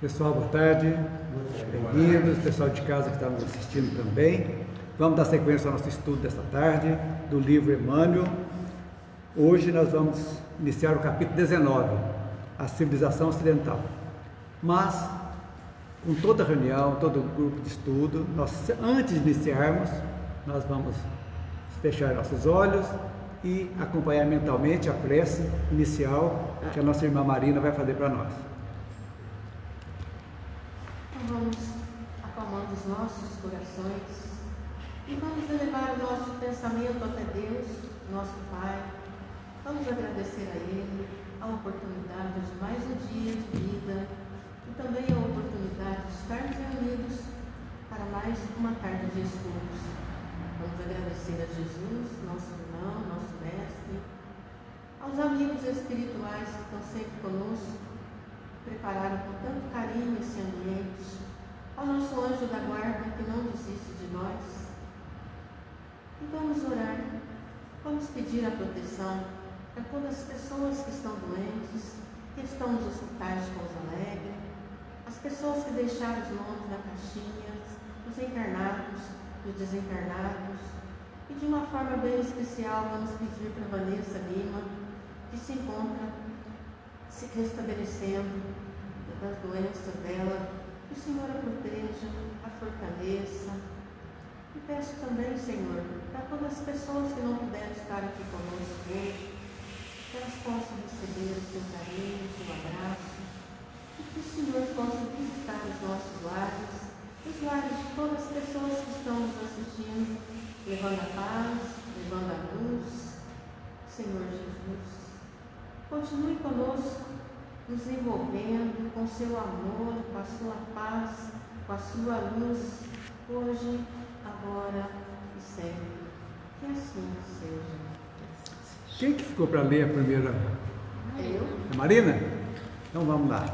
Pessoal, boa tarde, bem-vindos, pessoal de casa que está nos assistindo também. Vamos dar sequência ao nosso estudo desta tarde, do livro Emmanuel. Hoje nós vamos iniciar o capítulo 19, a civilização ocidental. Mas, com toda a reunião, todo o grupo de estudo, antes de iniciarmos, nós vamos fechar nossos olhos e acompanhar mentalmente a prece inicial que a nossa irmã Marina vai fazer para nós. Então vamos acalmando os nossos corações e vamos elevar o nosso pensamento até Deus, nosso Pai. Vamos agradecer a Ele a oportunidade de mais um dia de vida e também a oportunidade de estarmos reunidos para mais uma tarde de estudos. Vamos agradecer a Jesus, nosso irmão, nosso mestre, aos amigos espirituais que estão sempre conosco, prepararam com tanto carinho esse ambiente, ao nosso anjo da guarda que não desiste de nós. E vamos orar, vamos pedir a proteção para todas as pessoas que estão doentes, que estão nos hospitais de Pouso Alegre, as pessoas que deixaram os nomes na caixinha, os encarnados, os desencarnados, e de uma forma bem especial vamos pedir para Vanessa Lima, que se encontra se restabelecendo das doenças dela, que o Senhor a proteja, a fortaleça. E peço também, Senhor, para todas as pessoas que não puderam estar aqui conosco hoje, que elas possam receber o seu carinho, o seu abraço, e que o Senhor possa visitar os nossos lares, os lares de todas as pessoas que estão nos assistindo, levando a paz, levando a luz. Senhor Jesus, continue conosco, nos envolvendo com o seu amor, com a sua paz, com a sua luz, hoje, agora e sempre. Que assim seja. Quem que ficou para ler a primeira? Eu. A Marina? Então vamos lá.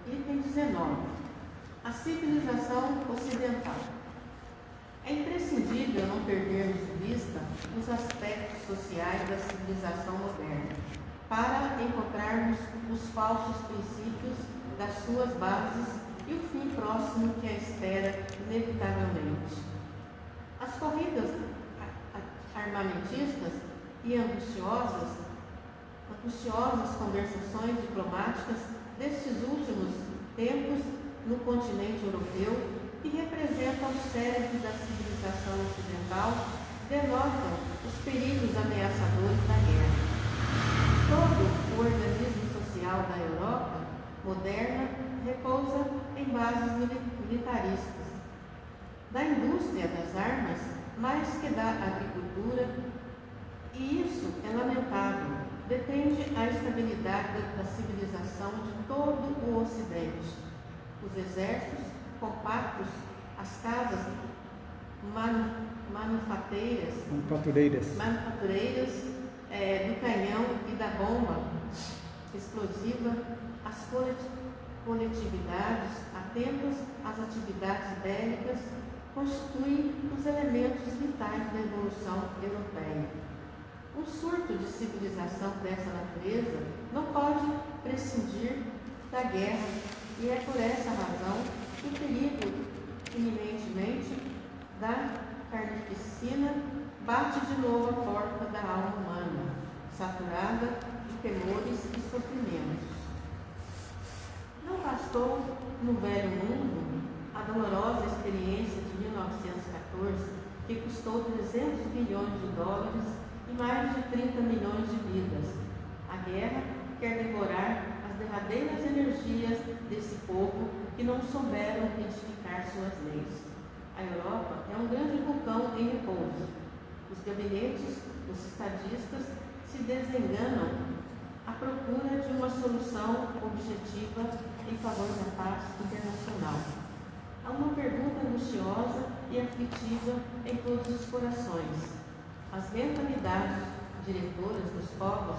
Item 19. A civilização ocidental. É imprescindível não perdermos de vista os aspectos sociais da civilização moderna, para encontrarmos os falsos princípios das suas bases e o fim próximo que a espera inevitavelmente. As corridas armamentistas e angustiosas conversações diplomáticas destes últimos tempos no continente europeu, que representam o cérebro da civilização ocidental, denotam os perigos ameaçadores da guerra. Todo o organismo social da Europa moderna repousa em bases militaristas. Da indústria das armas, mais que da agricultura, e isso é lamentável, depende a estabilidade da civilização de todo o Ocidente. Os exércitos compactos, as casas manufatureiras do canhão e da bomba explosiva, as coletividades atentas às atividades bélicas constituem os elementos vitais da evolução europeia. Um surto de civilização dessa natureza não pode prescindir da guerra, e é por essa razão que o perigo iminentemente da carnificina bate de novo a porta da alma humana, saturada de temores e sofrimentos. Não bastou no velho mundo a dolorosa experiência de 1914, que custou 300 bilhões de dólares e mais de 30 milhões de vidas. A guerra quer devorar as derradeiras energias desse povo que não souberam identificar suas leis. A Europa é um grande vulcão em repouso. Os gabinetes, os estadistas, se desenganam à procura de uma solução objetiva em favor da paz internacional. Há uma pergunta angustiosa e aflitiva em todos os corações. As mentalidades diretoras dos povos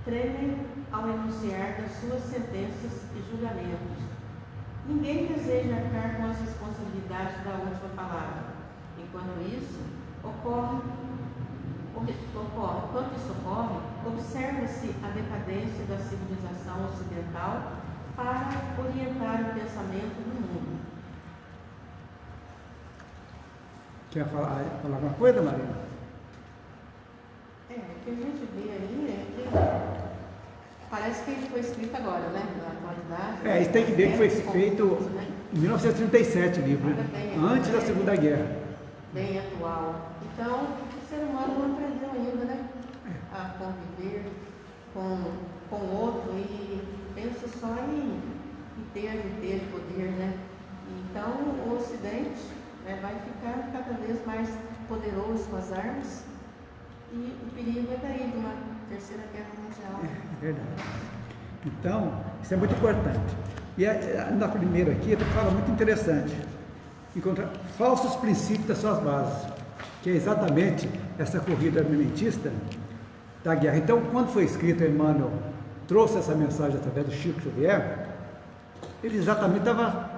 tremem ao enunciar das suas sentenças e julgamentos. Ninguém deseja arcar com as responsabilidades da última palavra. Enquanto isso, ocorre Enquanto isso ocorre, observa-se a decadência da civilização ocidental para orientar o pensamento do mundo. Quer falar alguma coisa, Marina? O que a gente vê aí é que parece que ele foi escrito agora, né? Na atualidade. Isso tem que ver que foi feito em 1937, o livro, antes da Segunda Guerra. Bem atual. Então, o ser humano não aprendeu ainda, né? A conviver com o outro e pensa só em ter poder, né? Então, o Ocidente vai ficar cada vez mais poderoso com as armas e o perigo é daí de uma terceira guerra mundial. É verdade. Então, isso é muito importante. E na primeira aqui, ele fala muito interessante. Encontrar falsos princípios das suas bases, que é exatamente essa corrida armamentista da guerra. Então, quando foi escrito, Emmanuel trouxe essa mensagem através do Chico Xavier, ele exatamente estava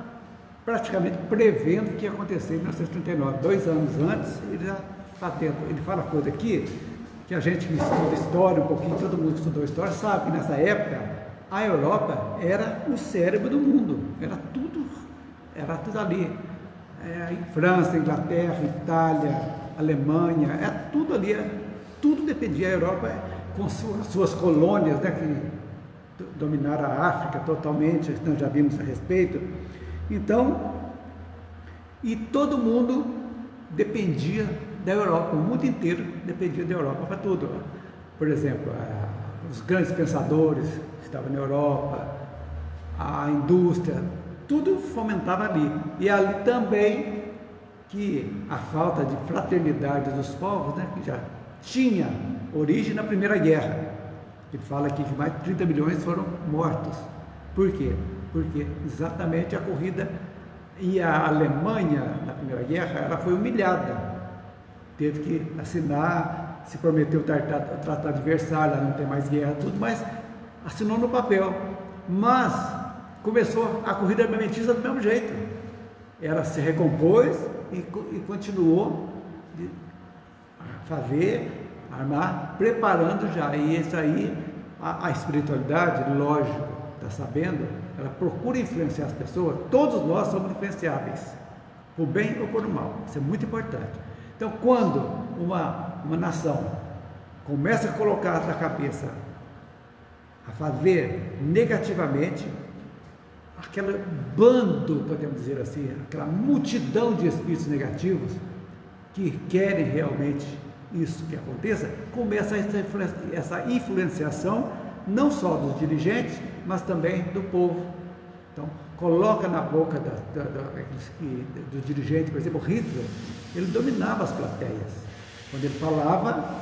praticamente prevendo o que ia acontecer em 1939, 2 anos antes. Ele já está tendo, ele fala coisa aqui que a gente que estuda história um pouquinho, todo mundo que estudou história sabe que nessa época a Europa era o cérebro do mundo, era tudo ali. França, Inglaterra, Itália, Alemanha, tudo ali, tudo dependia da Europa, com suas colônias, né, que dominaram a África totalmente, nós já vimos a respeito. Então, e todo mundo dependia da Europa, o mundo inteiro dependia da Europa para tudo. Por exemplo, os grandes pensadores estavam na Europa, a indústria, tudo fomentava ali. E ali também que a falta de fraternidade dos povos, né, que já tinha origem na Primeira Guerra. Ele fala aqui que mais de 30 milhões foram mortos. Por quê? Porque exatamente a corrida, e a Alemanha na Primeira Guerra, ela foi humilhada, teve que assinar, se prometeu o Tratado de Versalhes, não tem mais guerra, tudo, mas assinou no papel. Mas começou a corrida armamentista do mesmo jeito, ela se recompôs e continuou a fazer, armar, preparando já, e isso aí, a espiritualidade, lógico, está sabendo, ela procura influenciar as pessoas. Todos nós somos influenciáveis, por bem ou por mal, isso é muito importante. Então, quando uma nação começa a colocar na cabeça, a fazer negativamente, aquele bando, podemos dizer assim, aquela multidão de espíritos negativos, que querem realmente isso que aconteça, começa essa influenciação, não só dos dirigentes, mas também do povo. Então, coloca na boca do dirigente, por exemplo, Hitler, ele dominava as plateias. Quando ele falava,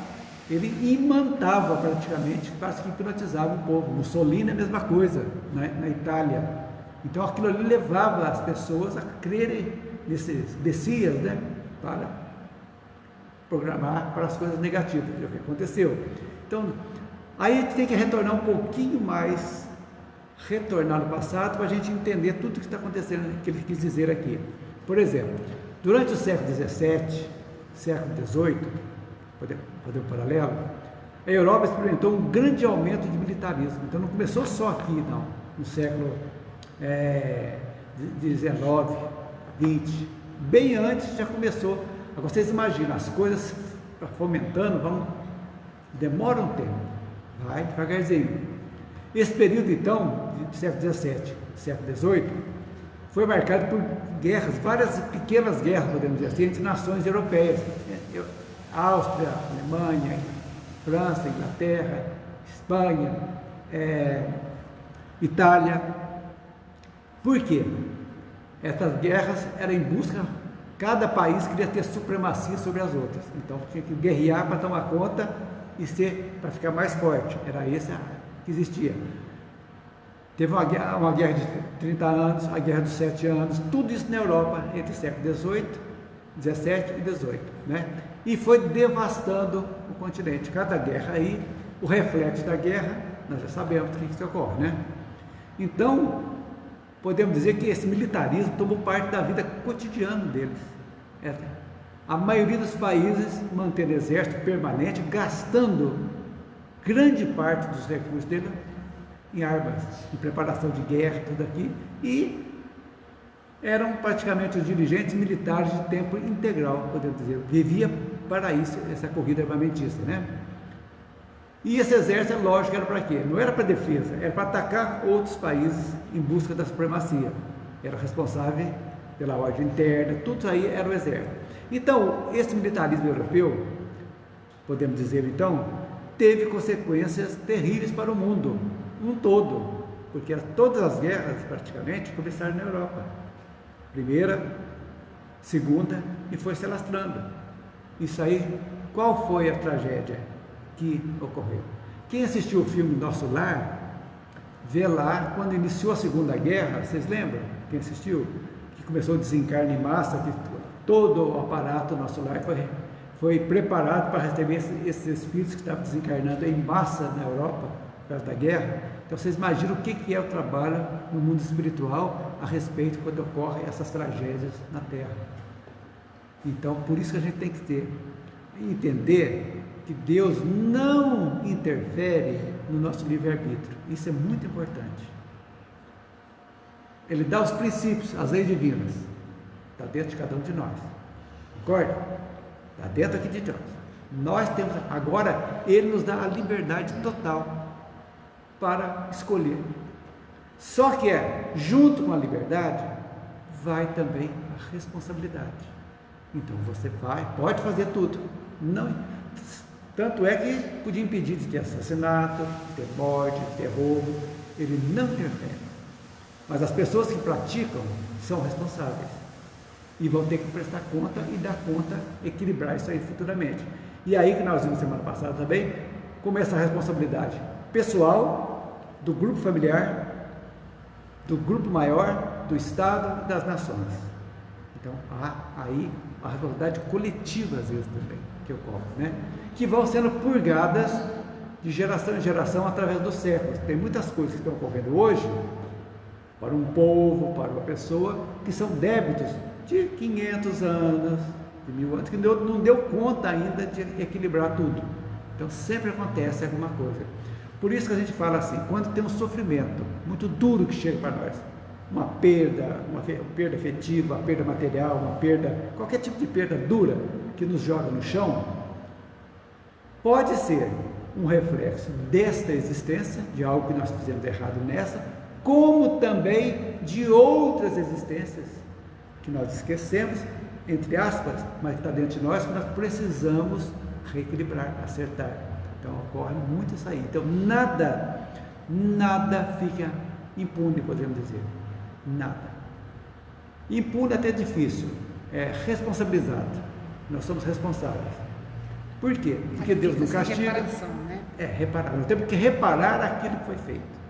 ele imantava praticamente, quase que hipnotizava o povo. Mussolini é a mesma coisa, na Itália. Então, aquilo ali levava as pessoas a crerem nesses messias, né, para programar para as coisas negativas, que é o que aconteceu. Então, aí a gente tem que retornar um pouquinho mais, retornar no passado, para a gente entender tudo o que está acontecendo, que ele quis dizer aqui. Por exemplo, durante o século XVII, século XVIII, podemos fazer um paralelo, a Europa experimentou um grande aumento de militarismo. Então não começou só aqui, não, no século XIX, XX, bem antes já começou. Agora vocês imaginam, as coisas fomentando, demora um tempo, vai devagarzinho. Esse período então, de século XVII, século XVIII, foi marcado por guerras, várias pequenas guerras, podemos dizer assim, entre nações europeias, Áustria, Alemanha, França, Inglaterra, Espanha, Itália. Por quê? Essas guerras eram em busca, cada país queria ter supremacia sobre as outras, então tinha que guerrear para tomar conta e para ficar mais forte, era essa que existia. Teve uma guerra de 30 anos, a guerra dos 7 anos, tudo isso na Europa, entre século XVIII, XVII e XVIII, né? E foi devastando o continente. Cada guerra aí, o reflexo da guerra, nós já sabemos o que ocorre, né? Então, podemos dizer que esse militarismo tomou parte da vida cotidiana deles. A maioria dos países mantendo exército permanente, gastando grande parte dos recursos dele em armas, em preparação de guerra, tudo aqui, e eram praticamente os dirigentes militares de tempo integral, podemos dizer, vivia para isso, essa corrida armamentista, né? E esse exército, é lógico, era para quê? Não era para defesa, era para atacar outros países em busca da supremacia. Era responsável pela ordem interna, tudo aí era o exército. Então, esse militarismo europeu, podemos dizer então, teve consequências terríveis para o mundo, um todo, porque todas as guerras, praticamente, começaram na Europa. Primeira, segunda, e foi se alastrando. Isso aí, qual foi a tragédia que ocorreu? Quem assistiu o filme Nosso Lar, vê lá, quando iniciou a Segunda Guerra, vocês lembram? Quem assistiu? Que começou o desencarne em massa, que todo o aparato Nosso Lar foi preparado para receber esses espíritos que estavam desencarnando em massa na Europa, por causa da guerra. Então vocês imaginam o que é o trabalho no mundo espiritual a respeito quando ocorrem essas tragédias na Terra. Então, por isso que a gente tem que entender que Deus não interfere no nosso livre-arbítrio. Isso é muito importante. Ele dá os princípios, as leis divinas. Está dentro de cada um de nós. Concorda? Está dentro aqui de nós. Nós temos, agora, Ele nos dá a liberdade total para escolher. Só que junto com a liberdade, vai também a responsabilidade. Então você pode fazer tudo. Não, tanto é que podia impedir de ter assassinato, de ter morte, de ter roubo. Ele não interfere. Mas as pessoas que praticam são responsáveis. E vão ter que prestar conta e dar conta, equilibrar isso aí futuramente. E aí que nós vimos semana passada também, começa a responsabilidade pessoal, do grupo familiar, do grupo maior, do Estado e das nações. Então, há aí a responsabilidade coletiva, às vezes, também, que ocorre, né? Que vão sendo purgadas de geração em geração através dos séculos. Tem muitas coisas que estão ocorrendo hoje, para um povo, para uma pessoa, que são débitos de 500 anos, de 1000 anos, que não deu conta ainda de equilibrar tudo. Então, sempre acontece alguma coisa. Por isso que a gente fala assim, quando tem um sofrimento muito duro que chega para nós, uma perda afetiva, uma perda material, uma perda, qualquer tipo de perda dura que nos joga no chão, pode ser um reflexo desta existência, de algo que nós fizemos errado nessa, como também de outras existências que nós esquecemos, entre aspas, mas que está dentro de nós, que nós precisamos reequilibrar, acertar. Então ocorre muito isso aí. Então nada fica impune, podemos dizer. Nada. Impune até difícil, é responsabilizado. Nós somos responsáveis. Por quê? Porque Deus não castiga. Reparação, né? Reparar. Nós temos que reparar aquilo que foi feito.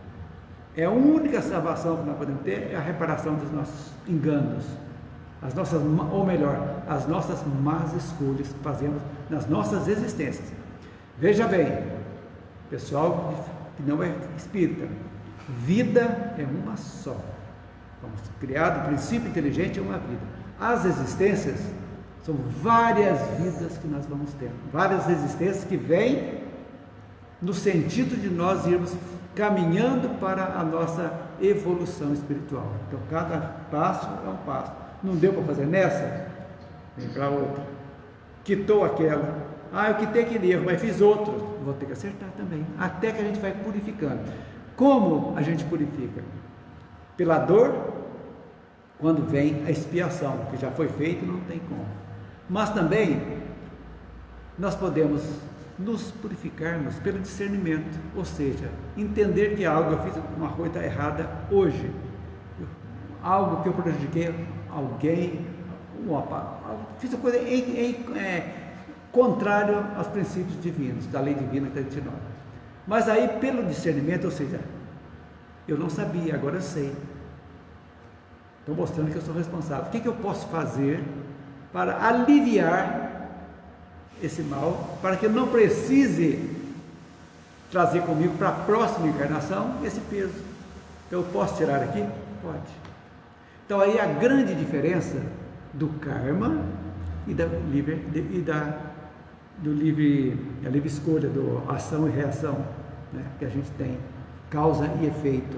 É a única salvação que nós podemos ter, é a reparação dos nossos enganos, as nossas más escolhas que fazemos nas nossas existências. Veja bem, pessoal que não é espírita, vida é uma só. Fomos criados, o princípio inteligente é uma vida. As existências são várias vidas que nós vamos ter, várias existências que vêm no sentido de nós irmos caminhando para a nossa evolução espiritual. Então, cada passo é um passo. Não deu para fazer nessa? Vem para outra. Quitou aquela. Eu quitei aquele erro, mas fiz outro. Vou ter que acertar também. Até que a gente vai purificando. Como a gente purifica? Pela dor, quando vem a expiação, que já foi feito, não tem como. Mas também, nós podemos nos purificarmos pelo discernimento, ou seja, entender que algo, eu fiz uma coisa errada hoje, algo que eu prejudiquei alguém, fiz uma coisa contrário aos princípios divinos, da lei divina que está dentro de nós. Mas aí, pelo discernimento, ou seja, eu não sabia, agora eu sei. Estou mostrando que eu sou responsável. O que eu posso fazer para aliviar esse mal, para que eu não precise trazer comigo para a próxima encarnação esse peso? Eu posso tirar aqui? Pode. Então aí a grande diferença do karma e da livre escolha, do ação e reação, né, que a gente tem, causa e efeito.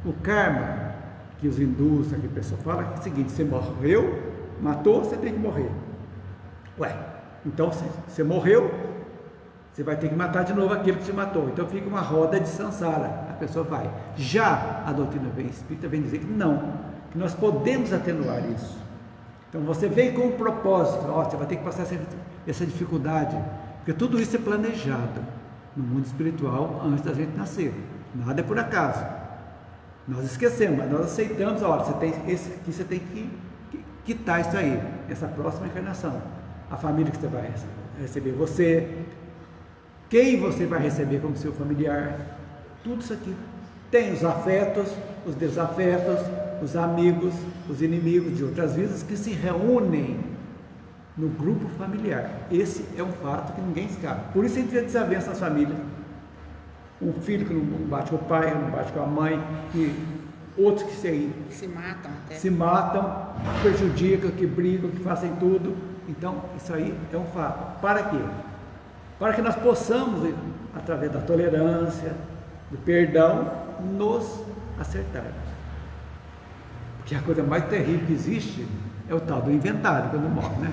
O karma, que os hindus, que a pessoa fala, é o seguinte: você morreu, matou, você tem que morrer. Ué, então se você morreu, você vai ter que matar de novo aquele que te matou. Então fica uma roda de samsara, a pessoa vai. Já a doutrina espírita vem dizer que não, que nós podemos atenuar isso. Então você vem com um propósito: ó, você vai ter que passar essa dificuldade, porque tudo isso é planejado no mundo espiritual antes da gente nascer. Nada é por acaso. Nós esquecemos, mas nós aceitamos: ó, você tem esse aqui, você tem que quitar isso aí, essa próxima encarnação. A família que você vai receber, você, quem você vai receber como seu familiar, tudo isso aqui. Tem os afetos, os desafetos, os amigos, os inimigos de outras vidas que se reúnem no grupo familiar. Esse é um fato que ninguém escapa. Por isso a gente vê desavença nas famílias. Um filho que não bate com o pai, não bate com a mãe, que outros que se matam, prejudicam, que brigam, que fazem tudo. Então, isso aí é um fato. Para quê? Para que nós possamos, através da tolerância, do perdão, nos acertarmos. Porque a coisa mais terrível que existe é o tal do inventário, quando morre, né?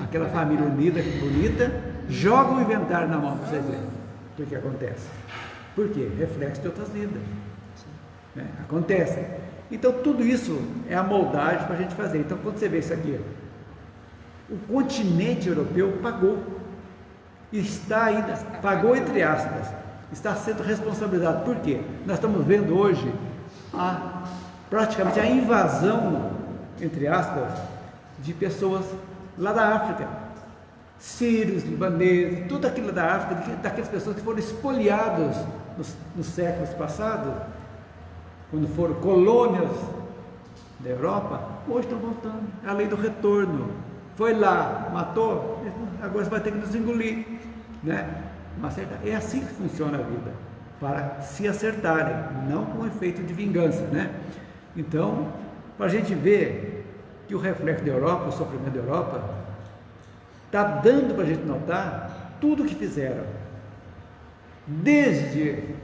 Aquela família unida, bonita, joga o inventário na mão para vocês verem o que acontece. Por quê? Reflexo de outras vidas, né? Acontece. Então tudo isso é a moldagem para a gente fazer. Então quando você vê isso aqui, o continente europeu pagou, está ainda, pagou entre aspas, está sendo responsabilizado. Por quê? Nós estamos vendo hoje praticamente a invasão, entre aspas, de pessoas lá da África, sírios, libaneses, tudo aquilo da África, daquelas pessoas que foram espoliadas nos séculos passados, quando foram colônias da Europa, hoje estão voltando. É a lei do retorno. Foi lá, matou, agora você vai ter que nos engolir, né? É assim que funciona a vida, para se acertarem, não com efeito de vingança, né? Então, para a gente ver que o reflexo da Europa, o sofrimento da Europa, está dando para a gente notar tudo o que fizeram, desde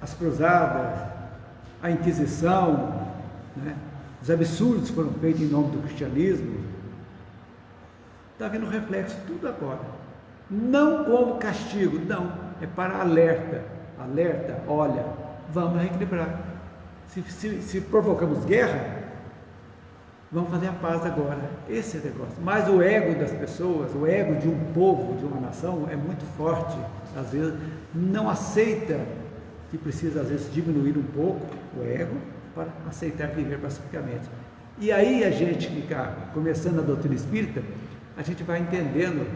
as cruzadas, a Inquisição, né? Os absurdos que foram feitos em nome do cristianismo. Está vendo o reflexo tudo agora, não como castigo, não, é para alerta, olha, vamos reequilibrar. Se provocamos guerra, vamos fazer a paz agora. Esse é o negócio. Mas o ego das pessoas, o ego de um povo, de uma nação, é muito forte. Às vezes não aceita que precisa, às vezes, diminuir um pouco o ego para aceitar viver pacificamente. E aí a gente fica começando a doutrina espírita, a gente vai entendendo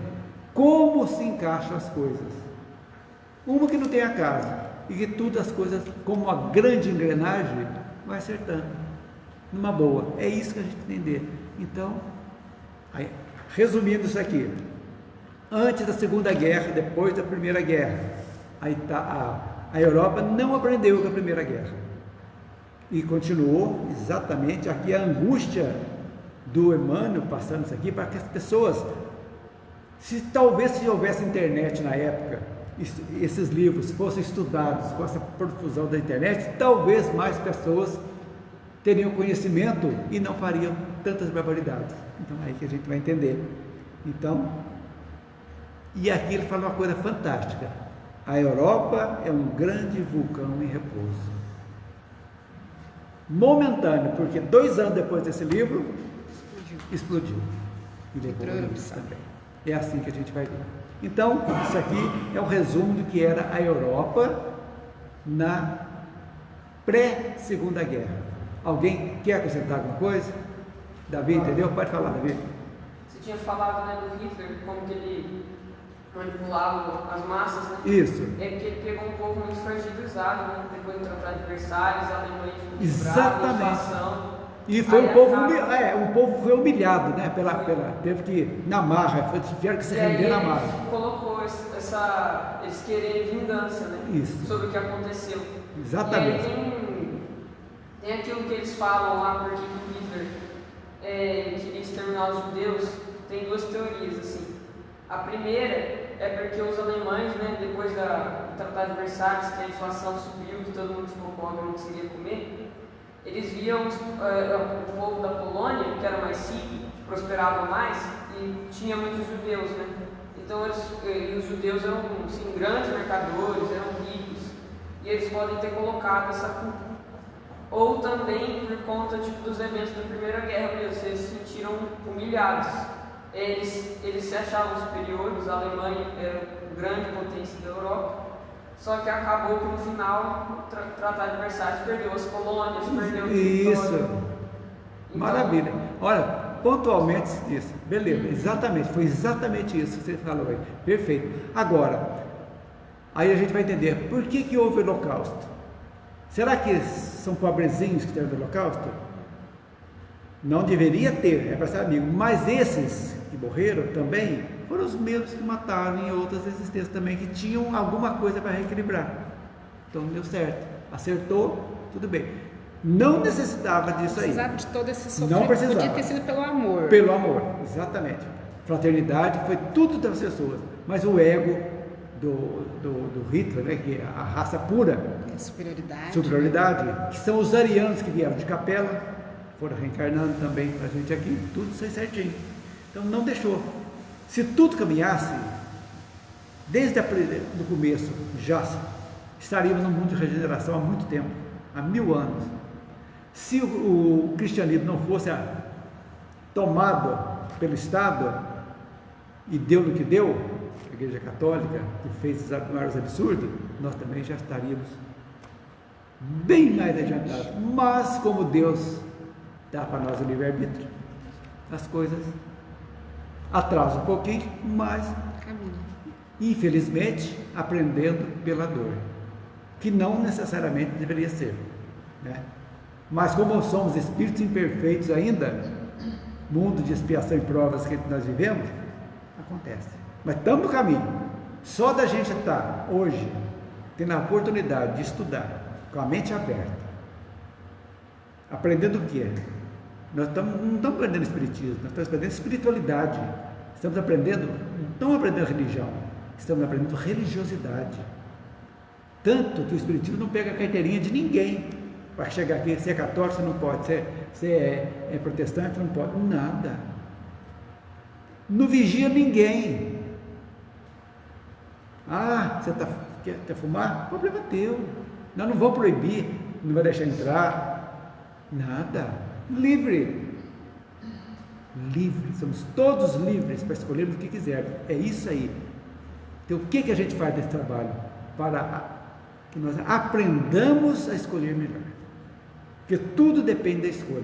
como se encaixam as coisas. Uma que não tem acaso, e que todas as coisas, como uma grande engrenagem, vai acertando, numa boa. É isso que a gente entender. Então, aí, resumindo isso aqui, antes da Segunda Guerra, depois da Primeira Guerra, a Europa não aprendeu com a Primeira Guerra, e continuou exatamente aqui a angústia do Emmanuel passando isso aqui, para que as pessoas, se houvesse internet na época, esses livros fossem estudados com essa profusão da internet, talvez mais pessoas teriam conhecimento e não fariam tantas barbaridades. Então é aí que a gente vai entender. Então, e aqui ele fala uma coisa fantástica: a Europa é um grande vulcão em repouso, momentâneo, porque 2 anos depois desse livro explodiu e levou também. É assim que a gente vai ver. Então, isso aqui é o resumo do que era a Europa na pré-Segunda Guerra. Alguém quer acrescentar alguma coisa? Davi, entendeu? Pode falar, Davi. Você tinha falado, né, do Hitler, como que ele manipulava as massas, né? Isso. É porque ele pegou um povo muito fragilizado, né? Depois do Tratado de Versalhes, a Alemanha ficou Exatamente. inflação. E foi um povo foi humilhado, né? Teve que ir na marra, tiveram que se render na marra. Colocou eles quererem vingança, né? Isso. Sobre o que aconteceu. Exatamente. E aí tem aquilo que eles falam lá, porque o Hitler queria exterminar os judeus, tem duas teorias, assim. A primeira é porque os alemães, né, depois do Tratado de Versalhes, que a inflação subiu, que todo mundo ficou pobre, não conseguia comer, eles viam o povo da Polônia, que era mais rico, prosperava mais, e tinha muitos judeus, né? Então, os judeus eram, assim, grandes mercadores, eram ricos, e eles podem ter colocado essa culpa. Ou também por conta dos eventos da Primeira Guerra mesmo, eles se sentiram humilhados. Eles se achavam superiores, a Alemanha era a grande potência da Europa, só que acabou que no final o Tratado de Versalhes perdeu as colônias, perdeu o território. Isso, então, maravilha. Olha, pontualmente isso, beleza, exatamente, foi exatamente isso que você falou aí, perfeito. Agora, aí a gente vai entender por que houve o Holocausto. Será que são pobrezinhos que tiveram o Holocausto? Não deveria ter, é para ser amigo, mas esses que morreram também foram os mesmos que mataram em outras existências também, que tinham alguma coisa para reequilibrar. Então não deu certo, acertou, tudo bem. Não necessitava disso aí. Não precisava de todo esse sofrimento, não precisava. Podia ter sido pelo amor. Pelo amor, exatamente. Fraternidade foi tudo das pessoas, mas o ego do Hitler, né, que é a raça pura, superioridade, que são os arianos que vieram de Capela, foram reencarnando também para a gente aqui, tudo isso aí certinho. Então não deixou. Se tudo caminhasse, desde o começo, já estaríamos num mundo de regeneração há muito tempo, há 1000 anos. Se o cristianismo não fosse tomado pelo Estado e deu no que deu, a Igreja Católica, que fez os maiores absurdos, nós também já estaríamos bem mais adiantados. Mas como Deus dá para nós o livre-arbítrio, as coisas atrasam um pouquinho, mas infelizmente aprendendo pela dor, que não necessariamente deveria ser, né? Mas como somos espíritos imperfeitos ainda, mundo de expiação e provas que nós vivemos, acontece. Mas estamos no caminho. Só da gente estar hoje tendo a oportunidade de estudar com a mente aberta, aprendendo o que é. Nós não estamos aprendendo espiritismo, nós estamos aprendendo espiritualidade. Estamos aprendendo, não estamos aprendendo religião, estamos aprendendo religiosidade. Tanto que o espiritismo não pega a carteirinha de ninguém. Para chegar aqui, se é católico, você não pode, se é protestante, não pode, nada. Não vigia ninguém. Ah, você quer fumar? O problema é teu. Nós não vamos proibir, não vai deixar entrar, nada. Livre. Livre, somos todos livres para escolhermos o que quisermos. É isso aí. Então, o que a gente faz desse trabalho? Para que nós aprendamos a escolher melhor. Porque tudo depende da escolha.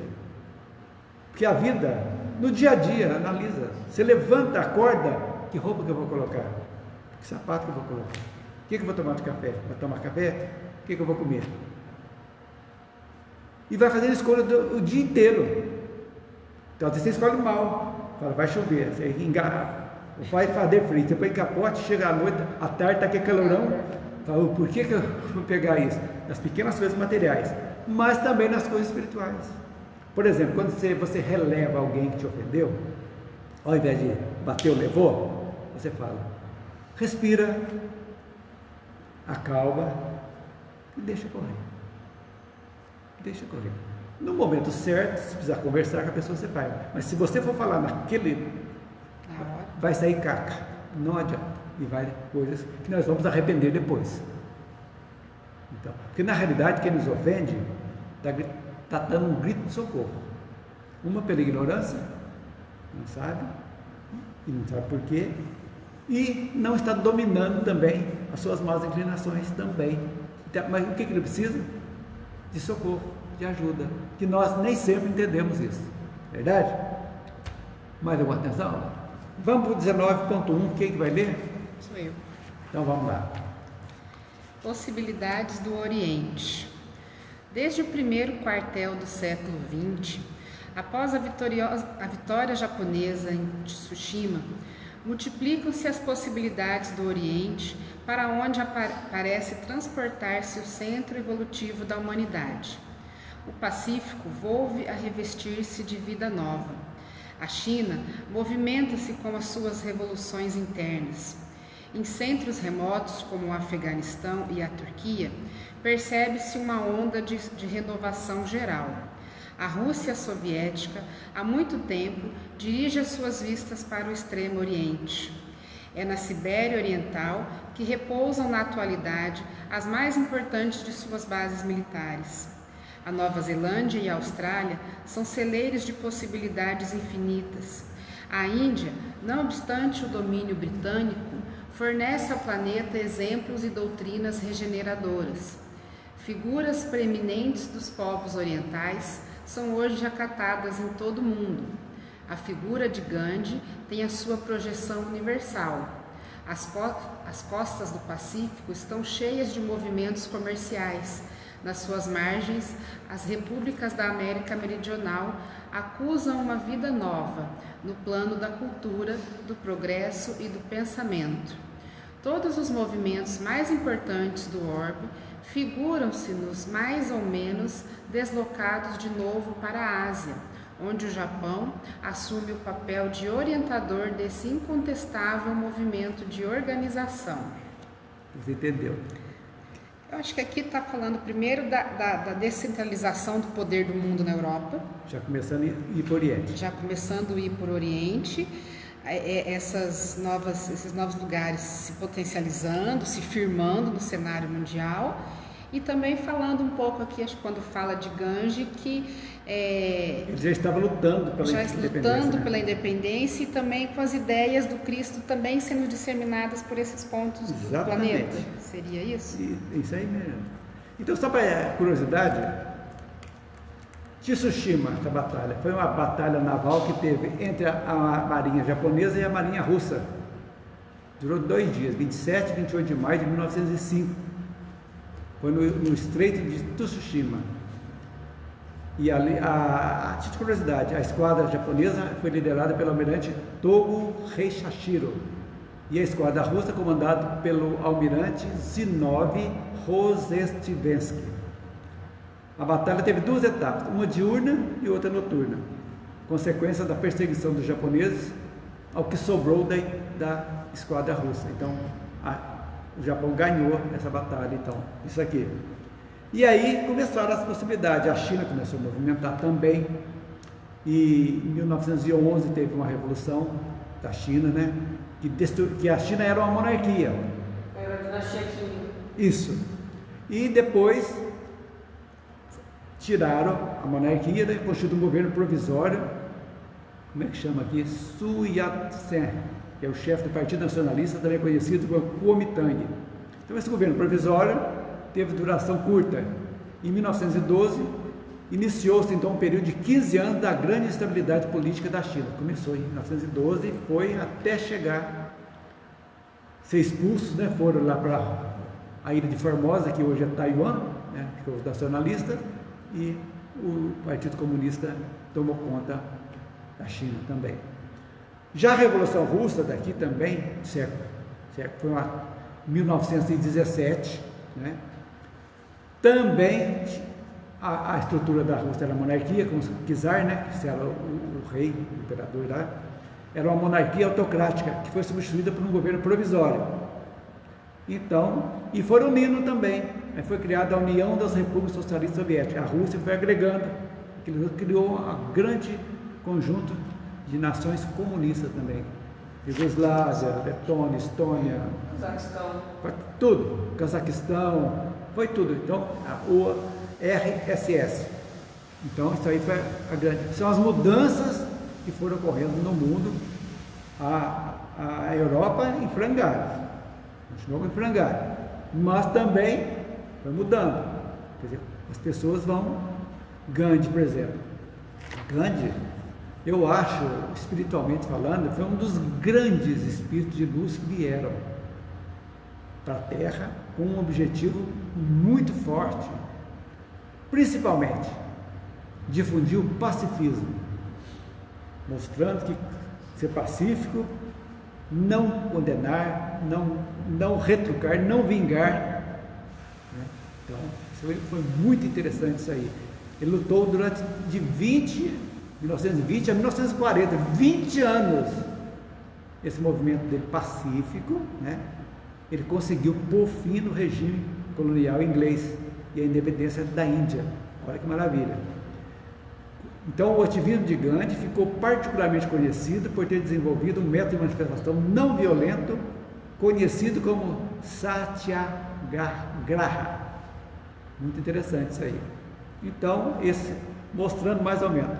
Porque a vida, no dia a dia, analisa. Você levanta, acorda, que roupa que eu vou colocar? Que sapato que eu vou colocar? O que eu vou tomar de café? Vou tomar café? O que eu vou comer? E vai fazendo escolha o dia inteiro. Então, você escolhe mal. Fala, vai chover. Você engarrafa. Vai fazer frio. Você põe capote, chega à noite, à tarde está aquele calorão. Fala, por que eu vou pegar isso? Nas pequenas coisas materiais, mas também nas coisas espirituais. Por exemplo, quando você releva alguém que te ofendeu, ao invés de bater ou levou, você fala, respira, acalma e deixa correr. Deixa correr. No momento certo, se precisar conversar com a pessoa, você vai. Mas se você for falar naquele, vai sair caca. Não adianta. E vai coisas que nós vamos arrepender depois. Então, porque na realidade quem nos ofende está dando um grito de socorro. Uma pela ignorância, não sabe, e não sabe por quê, e não está dominando também as suas más inclinações também. Então, mas o que ele precisa? De socorro, de ajuda, que nós nem sempre entendemos isso, verdade? Mais alguma atenção? Vamos para o 19.1, quem que vai ler? Sou eu. Então vamos lá. Possibilidades do Oriente. Desde o primeiro quartel do século XX, após a vitória japonesa em Tsushima, multiplicam-se as possibilidades do Oriente, para onde parece transportar-se o centro evolutivo da humanidade. O Pacífico volve a revestir-se de vida nova. A China movimenta-se com as suas revoluções internas. Em centros remotos como o Afeganistão e a Turquia, percebe-se uma onda de renovação geral. A Rússia soviética, há muito tempo, dirige as suas vistas para o Extremo Oriente. É na Sibéria Oriental que repousam na atualidade as mais importantes de suas bases militares. A Nova Zelândia e a Austrália são celeiros de possibilidades infinitas. A Índia, não obstante o domínio britânico, fornece ao planeta exemplos e doutrinas regeneradoras. Figuras preeminentes dos povos orientais são hoje acatadas em todo o mundo. A figura de Gandhi tem a sua projeção universal. As costas do Pacífico estão cheias de movimentos comerciais. Nas suas margens, as repúblicas da América Meridional acusam uma vida nova no plano da cultura, do progresso e do pensamento. Todos os movimentos mais importantes do orbe figuram-se-nos mais ou menos deslocados de novo para a Ásia, onde o Japão assume o papel de orientador desse incontestável movimento de organização. Você entendeu? Eu acho que aqui está falando primeiro da descentralização do poder do mundo na Europa. Já começando a ir para o Oriente. Já começando a ir para o Oriente, esses novos lugares se potencializando, se firmando no cenário mundial. E também falando um pouco aqui, acho que quando fala de Gandhi, que ele já estava lutando pela independência, e também com as ideias do Cristo também sendo disseminadas por esses pontos do planeta. Seria isso? Isso aí mesmo. Então, só para curiosidade, Tsushima, essa batalha, foi uma batalha naval que teve entre a marinha japonesa e a marinha russa. Durou 2 dias, 27 e 28 de maio de 1905. Foi no Estreito de Tsushima. E ali, a título de curiosidade, a esquadra japonesa foi liderada pelo almirante Togo Reishashiro e a esquadra russa comandada pelo almirante Zinov Rozhestvensky. A batalha teve 2 etapas, uma diurna e outra noturna, consequência da perseguição dos japoneses ao que sobrou da esquadra russa. Então, o Japão ganhou essa batalha, então, isso aqui. E aí começaram as possibilidades, a China começou a movimentar também, e em 1911 teve uma revolução da China, né, que a China era uma monarquia. Era a dinastia Qing. Isso. E depois tiraram a monarquia, daí constituíram um governo provisório, como é que chama aqui? Sun Yat-sen, que é o chefe do Partido Nacionalista, também conhecido como Kuomintang. Então esse governo provisório teve duração curta. Em 1912, iniciou-se então um período de 15 anos da grande instabilidade política da China. Começou em 1912 e foi até ser expulsos, né? Foram lá para a ilha de Formosa, que hoje é Taiwan, né? Que foi os nacionalistas, e o Partido Comunista tomou conta da China também. Já a Revolução Russa daqui também, certo, foi em 1917, né? Também a estrutura da Rússia era monarquia, com o czar, né? Que era o rei, o imperador lá. Era uma monarquia autocrática, que foi substituída por um governo provisório. Então, e foram unindo também. Aí foi criada a União das Repúblicas Socialistas Soviéticas. A Rússia foi agregando, criou um grande conjunto de nações comunistas também. Iugoslávia, Letônia, Estônia, Cazaquistão. Tudo. Cazaquistão, foi tudo. Então, o RSS. Então, isso aí foi a grande. São as mudanças que foram ocorrendo no mundo. A Europa em frangalhos, continuou em frangalhos, mas também foi mudando. Quer dizer, as pessoas vão. Gandhi, por exemplo. Gandhi, eu acho, espiritualmente falando, foi um dos grandes espíritos de luz que vieram para a Terra com um objetivo muito forte, principalmente difundir o pacifismo, mostrando que ser pacífico, não condenar, não retrucar, não vingar, né? Então, isso foi muito interessante isso aí. Ele lutou durante de 20 1920 a 1940, 20 anos, esse movimento dele pacífico, né? Ele conseguiu pôr fim no regime colonial inglês e a independência da Índia. Olha que maravilha. Então, o ativismo de Gandhi ficou particularmente conhecido por ter desenvolvido um método de manifestação não violento, conhecido como Satyagraha. Muito interessante isso aí. Então, mostrando mais ou menos.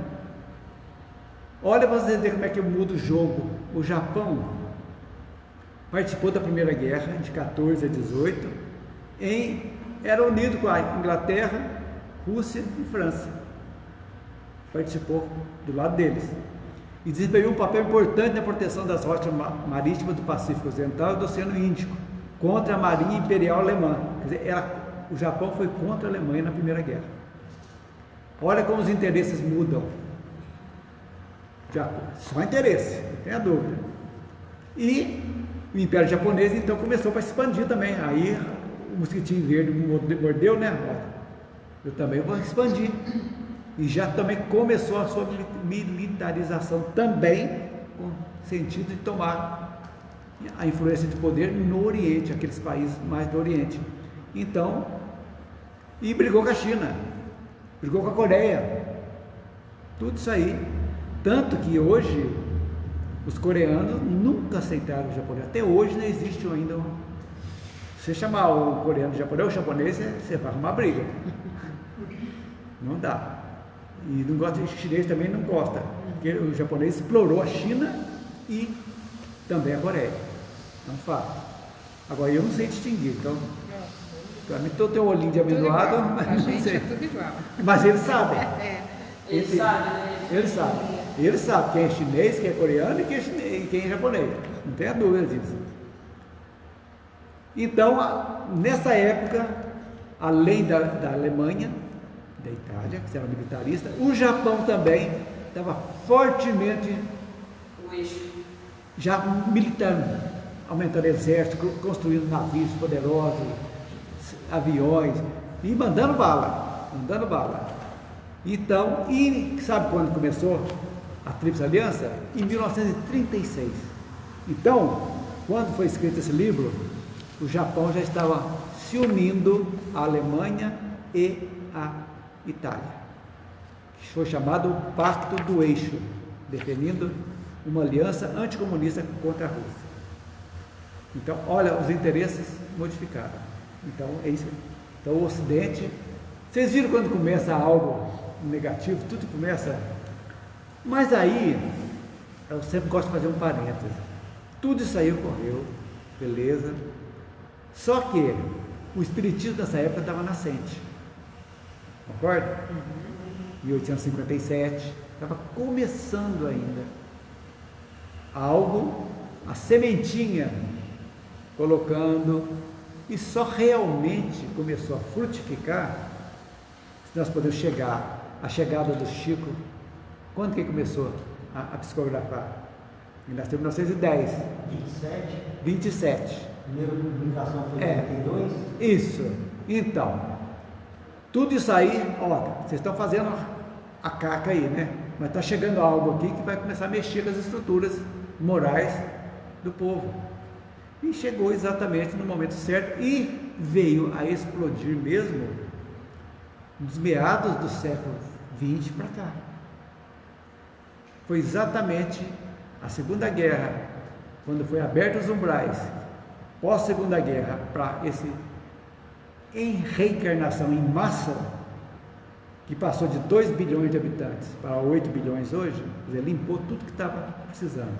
Olha para você entender como é que muda o jogo. O Japão participou da Primeira Guerra, de 14 a 18, era unido com a Inglaterra, Rússia e França. Participou do lado deles. E desempenhou um papel importante na proteção das rotas marítimas do Pacífico Ocidental e do Oceano Índico, contra a Marinha Imperial Alemã. Quer dizer, o Japão foi contra a Alemanha na Primeira Guerra. Olha como os interesses mudam. Só interesse, não tenha dúvida. E o Império Japonês então começou a se expandir também. Aí o mosquitinho verde mordeu, né? Eu também vou expandir. E já também começou a sua militarização também, com sentido de tomar a influência de poder no Oriente, aqueles países mais do Oriente. Então, e brigou com a China, brigou com a Coreia, tudo isso aí. Tanto que hoje os coreanos nunca aceitaram o japonês. Até hoje não existe ainda. Você chamar o coreano de japonês, o japonês, você vai arrumar briga. Não dá. E não gosta de chinês também, não gosta. Porque o japonês explorou a China e também a Coreia. É um fato. Agora eu não sei distinguir, então. Para mim todo tem um olhinho de amendoado, mas a não gente sei. é tudo igual. Mas eles sabem. Ele sabe, né? Ele sabe. Ele sabe quem é chinês, quem é coreano e quem é japonês. Não tenha dúvida disso. Então, nessa época, além da Alemanha, da Itália, que era militarista, o Japão também estava fortemente O eixo. já militando, aumentando o exército, construindo navios poderosos, aviões, e mandando bala. Então, e sabe quando começou a Tríplice Aliança? Em 1936. Então, quando foi escrito esse livro, o Japão já estava se unindo à Alemanha e à Itália, que foi chamado o Pacto do Eixo, definindo uma aliança anticomunista contra a Rússia. Então, olha, os interesses modificaram. Então, é isso. Então, o Ocidente, vocês viram quando começa algo negativo, tudo começa. Mas aí, eu sempre gosto de fazer um parêntese. Tudo isso aí ocorreu, beleza. Só que o espiritismo nessa época estava nascente. Concorda? 1857, estava começando ainda. Algo, a sementinha, colocando, e só realmente começou a frutificar, se nós podemos chegar, a chegada do Chico, quando que começou a psicografar? Ele nasceu em 1910. 27. Primeira publicação foi em 92? Isso. Então, tudo isso aí, ó, vocês estão fazendo a caca aí, né? Mas está chegando algo aqui que vai começar a mexer com as estruturas morais do povo. E chegou exatamente no momento certo e veio a explodir mesmo nos meados do século XX para cá. Foi exatamente a Segunda Guerra, quando foi abertos os umbrais, pós-Segunda Guerra, para esse em reencarnação em massa, que passou de 2 bilhões de habitantes para 8 bilhões hoje, quer dizer, limpou tudo que estava precisando.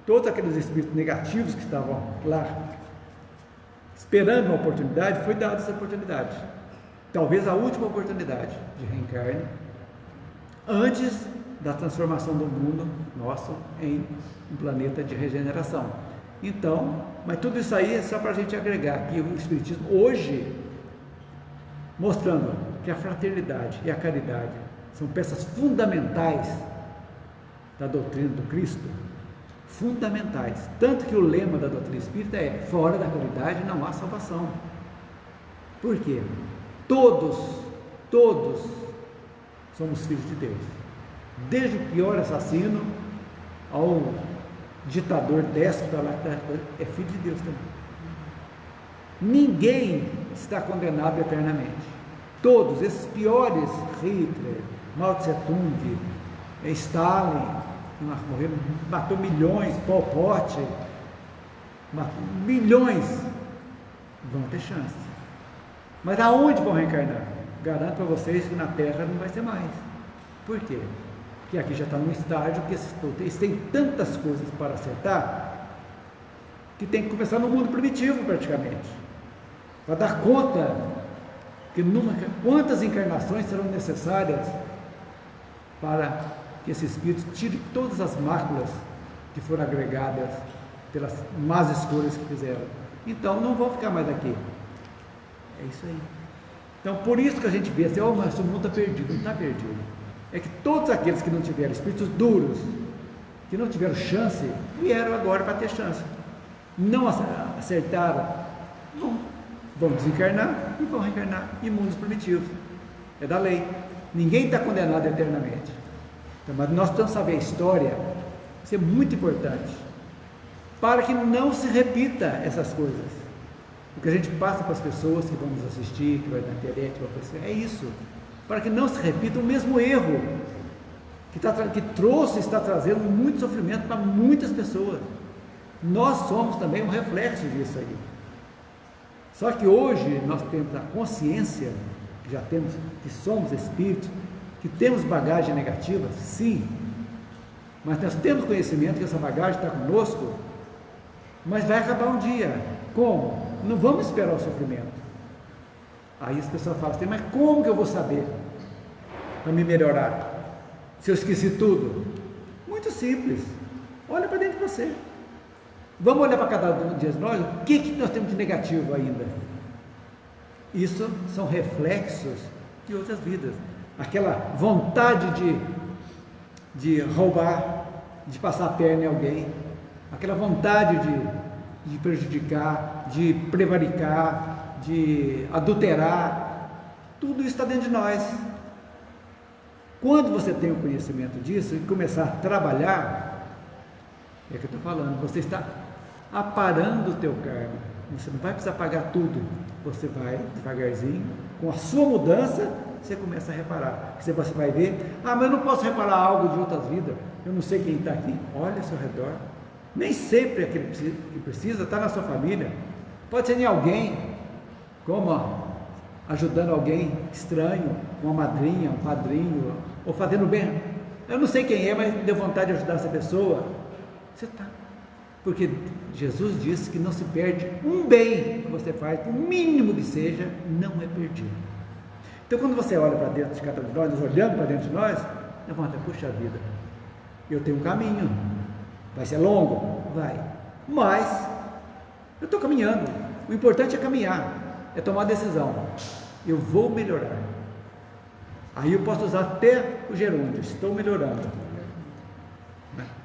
Todos aqueles espíritos negativos que estavam lá, esperando uma oportunidade, foi dada essa oportunidade. Talvez a última oportunidade de reencarne, antes da transformação do mundo nosso em um planeta de regeneração. Então, mas tudo isso aí é só para a gente agregar que o Espiritismo hoje, mostrando que a fraternidade e a caridade são peças fundamentais da doutrina do Cristo, fundamentais, tanto que o lema da doutrina espírita é: fora da caridade não há salvação. Por quê? Todos somos filhos de Deus. Desde o pior assassino ao ditador déspota lá, é filho de Deus também. Ninguém está condenado eternamente. Todos, esses piores, Hitler, Mao Tse Tung, Stalin, morreu, matou milhões, Pol Pot, milhões, vão ter chance. Mas aonde vão reencarnar? Garanto para vocês que na Terra não vai ser mais. Por quê? Porque aqui já está num estágio que eles têm tantas coisas para acertar que tem que começar no mundo primitivo praticamente, para dar conta que quantas encarnações serão necessárias para que esse espírito tire todas as máculas que foram agregadas pelas más escolhas que fizeram. Então não vão ficar mais aqui. É isso aí. Então por isso que a gente vê assim, mas o mundo está perdido. Não está perdido. É que todos aqueles que não tiveram espíritos duros, que não tiveram chance, vieram agora para ter chance. Não acertaram, vão desencarnar e vão reencarnar em mundos primitivos. É da lei. Ninguém está condenado eternamente. Então, mas nós precisamos saber a história. Isso é muito importante, para que não se repita essas coisas. O que a gente passa para as pessoas que vão nos assistir, que vai na internet, é isso, para que não se repita o mesmo erro que trouxe e está trazendo muito sofrimento para muitas pessoas. Nós somos também um reflexo disso aí. Só que hoje nós temos a consciência, que já temos, que somos espíritos, que temos bagagem negativa, sim, mas nós temos conhecimento que essa bagagem está conosco, mas vai acabar um dia. Como? Não vamos esperar o sofrimento. Aí as pessoas falam assim, mas como que eu vou saber para me melhorar, se eu esqueci tudo? Muito simples, olha para dentro de você. Vamos olhar para cada um de nós, o que nós temos de negativo ainda? Isso são reflexos de outras vidas. Aquela vontade de roubar, de passar a perna em alguém, aquela vontade de prejudicar, de prevaricar, de adulterar, tudo isso está dentro de nós. Quando você tem o conhecimento disso e começar a trabalhar, é que eu estou falando, você está aparando o teu karma. Você não vai precisar pagar tudo, você vai devagarzinho, com a sua mudança, você começa a reparar. Você vai ver, mas eu não posso reparar algo de outras vidas, eu não sei quem está aqui. Olha ao seu redor, nem sempre aquele que precisa está na sua família, pode ser em alguém, como ajudando alguém estranho, uma madrinha, um padrinho, ou fazendo bem. Eu não sei quem é, mas me deu vontade de ajudar essa pessoa. Você está, porque Jesus disse que não se perde um bem que você faz, por mínimo que seja, não é perdido. Então quando você olha para dentro de cada um de nós olhando para dentro de nós, dá vontade, puxa vida, eu tenho um caminho, vai ser longo? Vai, mas eu estou caminhando. O importante é caminhar, é tomar decisão. Eu vou melhorar. Aí eu posso usar até o gerúndio, estou melhorando.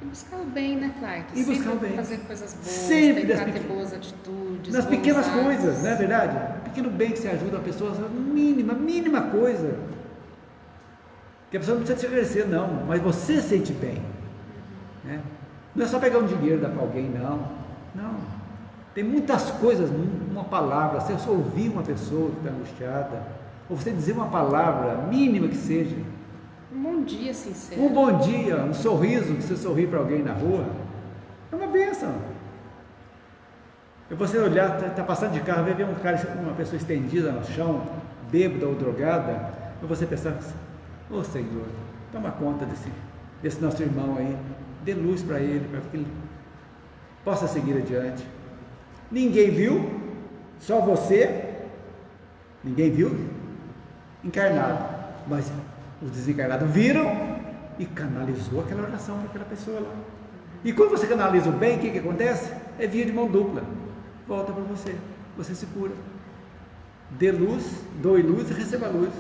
E buscar o bem, né, Clark? E buscar o bem. Fazer coisas boas, sempre tentar ter boas atitudes. Nas pequenas coisas, não é verdade? Pequeno bem que você ajuda a pessoa, mínima coisa. Que a pessoa não precisa te agradecer, não, mas você sente bem. Né? Não é só pegar um dinheiro e dar para alguém, não. Tem muitas coisas, uma palavra, você só ouvir uma pessoa que está angustiada, ou você dizer uma palavra, mínima que seja. Um bom dia sincero. Um bom dia, um sorriso, que você sorri para alguém na rua, é uma bênção. E você olhar, está passando de carro, vai ver uma pessoa estendida no chão, bêbada ou drogada, e você pensar, ô Senhor, toma conta desse nosso irmão aí, dê luz para ele, para que ele possa seguir adiante. Ninguém viu, só você, ninguém viu, encarnado, mas os desencarnados viram e canalizou aquela oração para aquela pessoa lá. E quando você canaliza o bem, o que acontece? É via de mão dupla, volta para você, você se cura. Dê luz, doe luz e receba luz.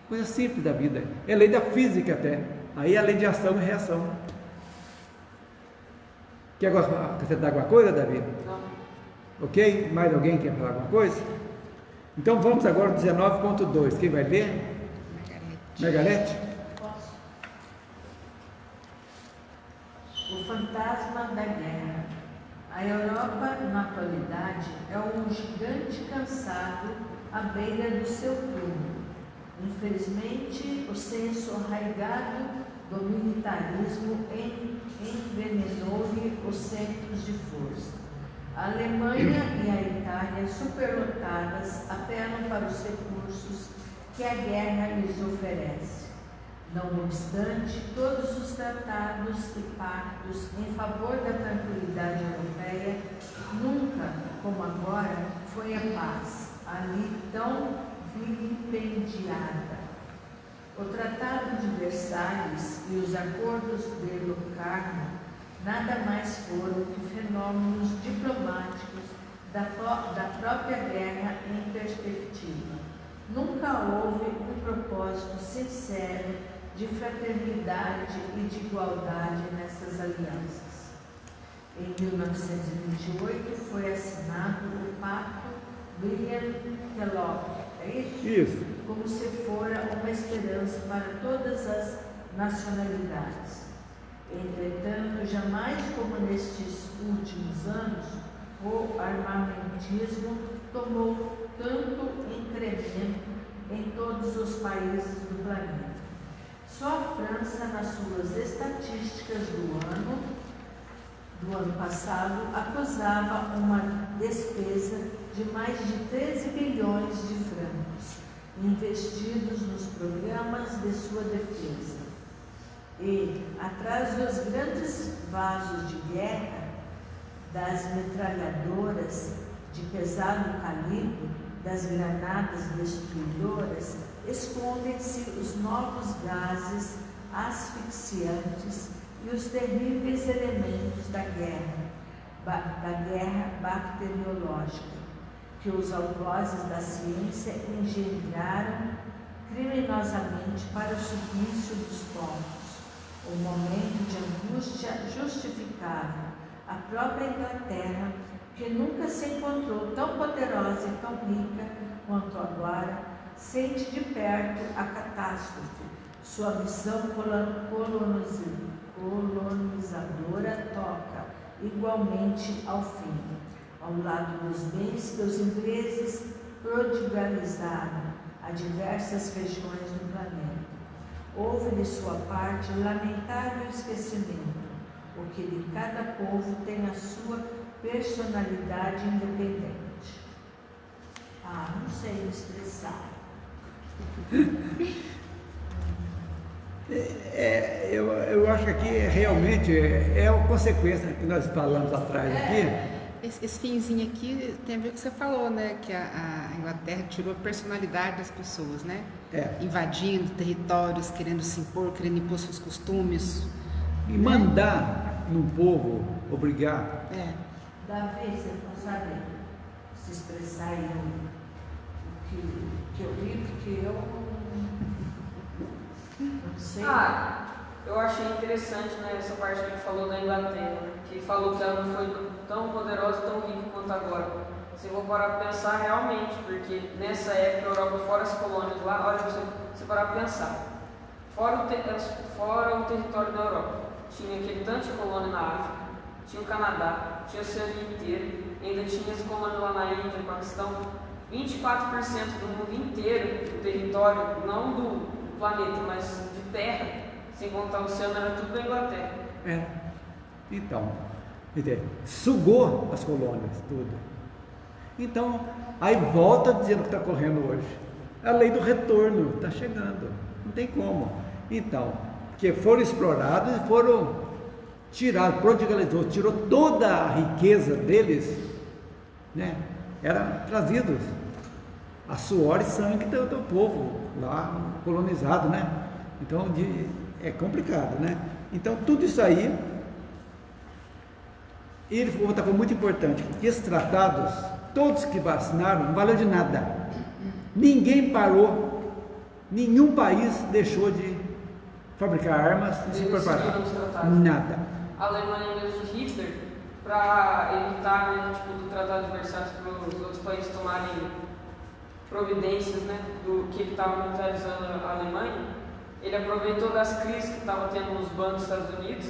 Coisa simples da vida, é lei da física até, aí é a lei de ação e reação. Quer acrescentar alguma coisa, Davi? Não. Ok? Mais alguém quer falar alguma coisa? Então vamos agora ao 19.2. Quem vai ler? Margarete. Margarete? Posso? fantasma da guerra. A Europa, na atualidade, é um gigante cansado à beira do seu túmulo. Infelizmente, o senso arraigado do militarismo envenenou-lhe os centros de força. A Alemanha e a Itália, superlotadas, apelam para os recursos que a guerra lhes oferece. Não obstante, todos os tratados e pactos em favor da tranquilidade europeia, nunca, como agora, foi a paz, ali tão vilipendiada. O Tratado de Versalhes e os acordos de Locarno nada mais foram que fenômenos diplomáticos da própria guerra em perspectiva. Nunca houve um propósito sincero de fraternidade e de igualdade nessas alianças. Em 1928 foi assinado o Pacto William-Kellogg, é isso? Isso. Como se fora uma esperança para todas as nacionalidades. Entretanto, jamais como nestes últimos anos, o armamentismo tomou tanto incremento em todos os países do planeta. Só a França, nas suas estatísticas do ano passado, acusava uma despesa de mais de 13 bilhões de francos investidos nos programas de sua defesa. E, atrás dos grandes vasos de guerra, das metralhadoras de pesado calibre, das granadas destruidoras, escondem-se os novos gases asfixiantes e os terríveis elementos da guerra bacteriológica, que os algozes da ciência engendraram criminosamente para o suplício dos povos. O momento de angústia justificável. A própria Inglaterra, que nunca se encontrou tão poderosa e tão rica quanto agora, sente de perto a catástrofe. Sua missão colonizadora toca igualmente ao fim, ao lado dos bens que os ingleses prodigalizaram a diversas regiões do planeta. Houve de sua parte lamentável esquecimento, o que de cada povo tem a sua personalidade independente. Não sei me expressar. Eu acho que aqui realmente é uma consequência que nós falamos atrás aqui. Esse finzinho aqui tem a ver com o que você falou, né? Que a Inglaterra tirou a personalidade das pessoas, né? Invadindo territórios, querendo se impor, querendo impor seus costumes. E mandar no povo, obrigar. Davi, você não sabe se expressar aí o que eu li, porque eu não sei. Eu achei interessante, né, essa parte que ele falou da Inglaterra, que falou que ela não foi tão poderosa e tão rica quanto agora. Se eu vou parar para pensar realmente, porque nessa época a Europa, fora as colônias lá, olha, você parar para pensar, fora o território da Europa, tinha aquele tanto de colônia na África, tinha o Canadá, tinha a Oceania inteira, ainda tinha as colônias lá na Índia, no Paquistão, 24% do mundo inteiro, do território, não do planeta, mas de terra, sem contar o oceano, era tudo da Inglaterra. Então, sugou as colônias, tudo. Então, aí volta dizendo o que está correndo hoje. A lei do retorno está chegando, não tem como. Então, que foram explorados e foram tirados, prodigalizou, tirou toda a riqueza deles, né? Eram trazidos a suor e sangue do povo lá colonizado, né? Então, é complicado, né? Então, tudo isso aí, ele falou outra coisa muito importante, que esses tratados, todos que vacinaram, não valeu de nada. Ninguém parou, nenhum país deixou de fabricar armas e se preparar. Nada. A Alemanha mesmo de Hitler, para evitar, né, do Tratado de Versalhes para os outros países tomarem providências, né, do que ele estava militarizando a Alemanha, ele aproveitou das crises que estavam tendo nos bancos dos Estados Unidos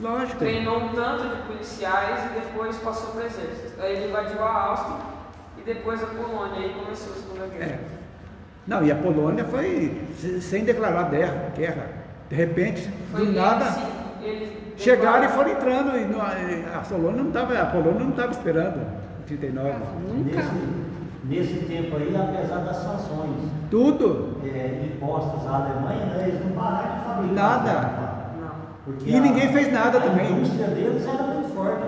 Lógico. treinou um tanto de policiais e depois passou para o exército. Aí ele invadiu a Áustria e depois a Polônia, aí começou a Segunda Guerra. Não, e a Polônia foi sem declarar guerra. De repente, Foi do nada, ele chegaram e foram entrando. E a Polônia não estava esperando em 39. Nunca. Nesse tempo aí, apesar das sanções Tudo. impostas à Alemanha, né, eles não pararam de fabricar. Nada. Não. Porque E ninguém fez nada também. A indústria deles era muito forte.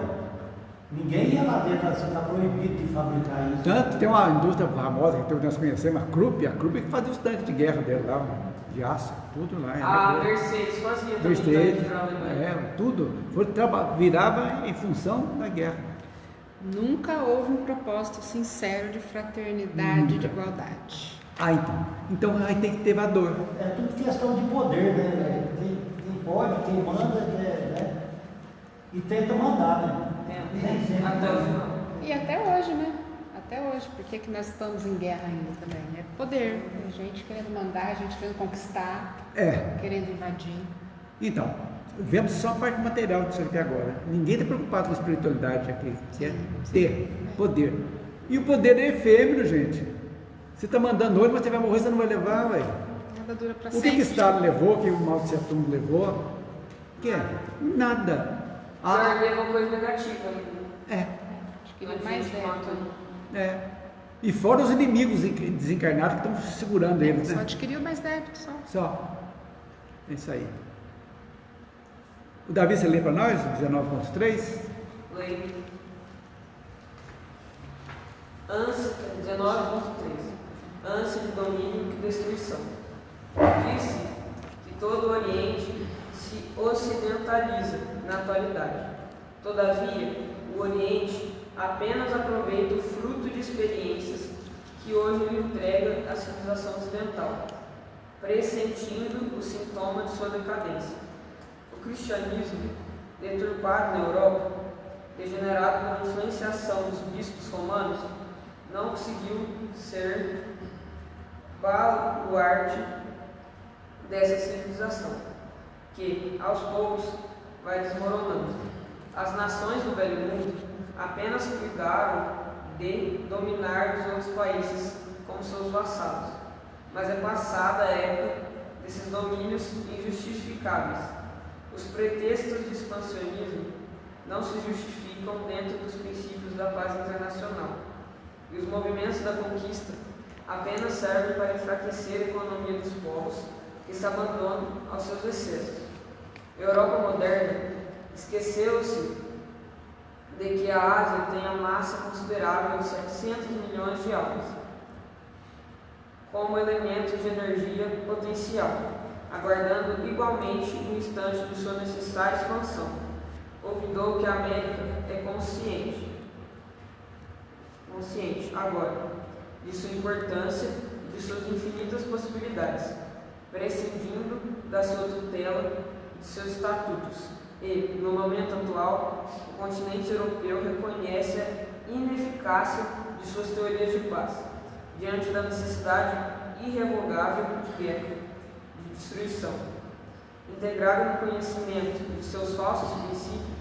Ninguém ia lá dentro, assim, está proibido de fabricar isso. Tanto tem uma indústria famosa que nós conhecemos, a Krupp que fazia os tanques de guerra dele lá, de aço, tudo lá. A Mercedes fazia também Mercedes, para a Alemanha. tudo. Virava em função da guerra. Nunca houve um propósito sincero de fraternidade e de igualdade. Então aí tem que ter valor. É tudo questão de poder, né? Quem pode, quem manda, né? E tenta mandar, né? Nem sempre. Até o final. E até hoje, né? Até hoje. Por que que nós estamos em guerra ainda também? É poder. É gente querendo mandar, gente querendo conquistar, querendo invadir. Então, vemos só a parte material disso aqui agora. Ninguém está preocupado com a espiritualidade aqui, que é ter poder. E o poder é efêmero, gente. Você está mandando hoje, mas você vai morrer, você não vai levar, ué. Nada dura pra O sempre. que Stalin levou, que o Mao Tse Tung levou? O que é? Nada. Já levou coisa negativa ainda. Acho que ele é mais débito. E fora os inimigos desencarnados que estão segurando eles, Só né? adquiriu mais débito, só. Só. É isso aí. O Davi, você lê para nós, 19.3? Leio. 19.3. Ânsia de domínio e destruição. Disse que todo o Oriente se ocidentaliza na atualidade. Todavia, o Oriente apenas aproveita o fruto de experiências que hoje lhe entrega a civilização ocidental, pressentindo o sintoma de sua decadência. O cristianismo, deturpado na Europa, degenerado pela influenciação dos bispos romanos, não conseguiu ser baluarte dessa civilização, que, aos poucos, vai desmoronando. As nações do Velho Mundo apenas cuidaram de dominar os outros países como seus vassalos, mas é passada a época desses domínios injustificáveis. Os pretextos de expansionismo não se justificam dentro dos princípios da paz internacional, e os movimentos da conquista apenas servem para enfraquecer a economia dos povos que se abandonam aos seus excessos. A Europa moderna esqueceu-se de que a Ásia tem a massa considerável de 700 milhões de almas, como elemento de energia potencial, aguardando igualmente o instante de sua necessária expansão. Olvidou que a América é consciente agora de sua importância e de suas infinitas possibilidades, prescindindo da sua tutela e de seus estatutos. E, no momento atual, o continente europeu reconhece a ineficácia de suas teorias de paz, diante da necessidade irrevogável de guerra, de destruição. Integrado no conhecimento de seus falsos princípios,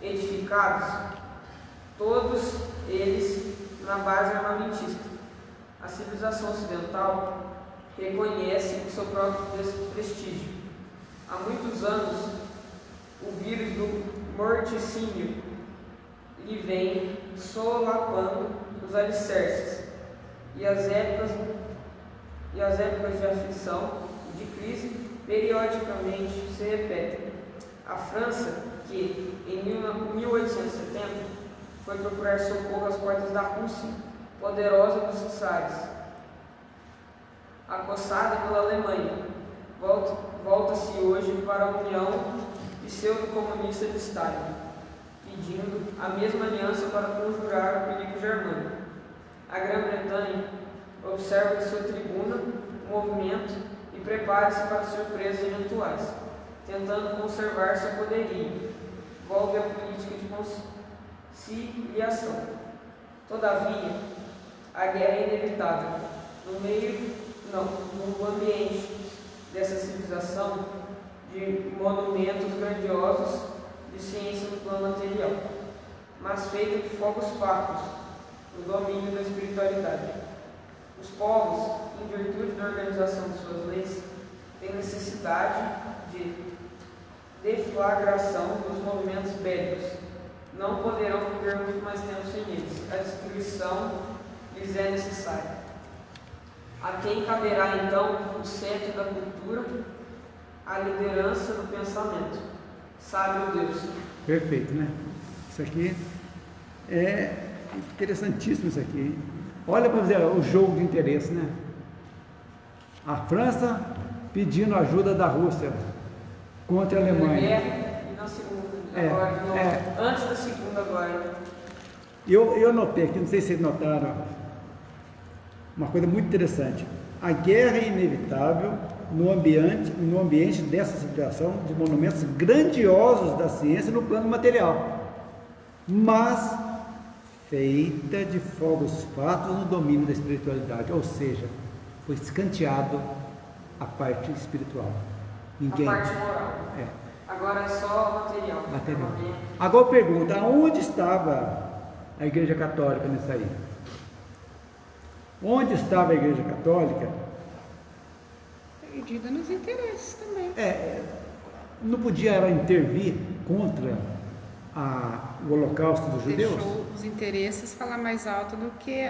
edificados, todos eles na base armamentista, a civilização ocidental reconhece o seu próprio prestígio. Há muitos anos, o vírus do morticínio lhe vem solapando os alicerces, e as épocas de aflição e de crise periodicamente se repetem. A França, que em 1870 foi procurar socorro às portas da Rússia, poderosa dos czares, acossada pela Alemanha, volta-se hoje para a União pseudo-comunista de Stalin, pedindo a mesma aliança para conjurar o perigo germânico. A Grã-Bretanha observa de sua tribuna o movimento e prepara-se para surpresas eventuais, tentando conservar seu poderio. Volve a política de conciliação. Todavia, a guerra é inevitável. No ambiente dessa civilização, de monumentos grandiosos de ciência no plano material, mas feita de fogos fatos, no domínio da espiritualidade. Os povos, em virtude da organização de suas leis, têm necessidade de deflagração dos movimentos bélicos. Não poderão viver muito mais tempo sem eles. A destruição lhes é necessária. A quem caberá então o cetro da cultura, a liderança do pensamento. Sabe o Deus. Perfeito, né? Isso aqui é interessantíssimo isso aqui. Olha para ver o jogo de interesse, né? A França pedindo ajuda da Rússia contra a Alemanha. E na segunda, antes da segunda agora. Eu notei aqui, não sei se vocês notaram, uma coisa muito interessante. A guerra é inevitável no ambiente dessa situação de monumentos grandiosos da ciência no plano material, mas feita de fogos fatos no domínio da espiritualidade, ou seja, foi escanteado a parte espiritual. Ninguém. A parte moral. Agora é só material. Agora eu pergunto, aonde estava a Igreja Católica nisso aí? Onde estava a Igreja Católica? Perdida nos interesses também. Não podia ela intervir contra o holocausto dos judeus? Deixou os interesses falar mais alto do que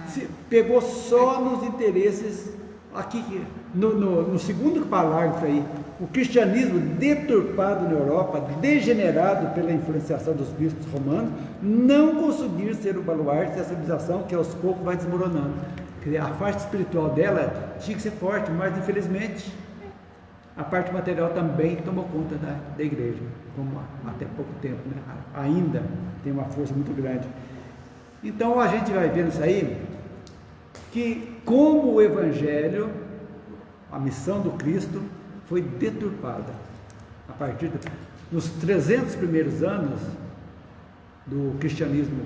Se pegou só nos interesses aqui, no segundo parágrafo aí, o cristianismo deturpado na Europa, degenerado pela influenciação dos bispos romanos, não conseguir ser o baluarte dessa civilização que aos poucos vai desmoronando. Quer dizer, a parte espiritual dela tinha que ser forte, mas infelizmente a parte material também tomou conta da igreja, como até pouco tempo, né? Ainda tem uma força muito grande. Então a gente vai ver isso aí, que como o Evangelho, a missão do Cristo, foi deturpada. A partir dos 300 primeiros anos do cristianismo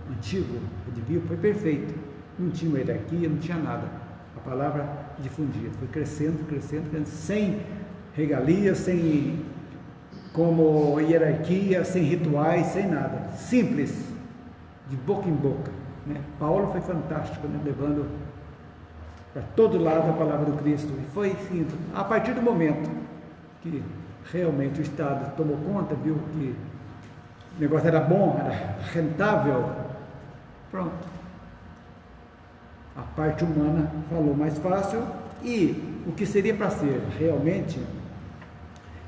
antigo, foi perfeito. Não tinha uma hierarquia, não tinha nada. A palavra difundia, foi crescendo, sem regalias, sem como hierarquia, sem rituais, sem nada. Simples, de boca em boca. Né? Paulo foi fantástico, né? Levando para todo lado a palavra do Cristo. E foi assim, a partir do momento que realmente o Estado tomou conta, viu que o negócio era bom, era rentável, pronto. A parte humana falou mais fácil, e o que seria para ser realmente,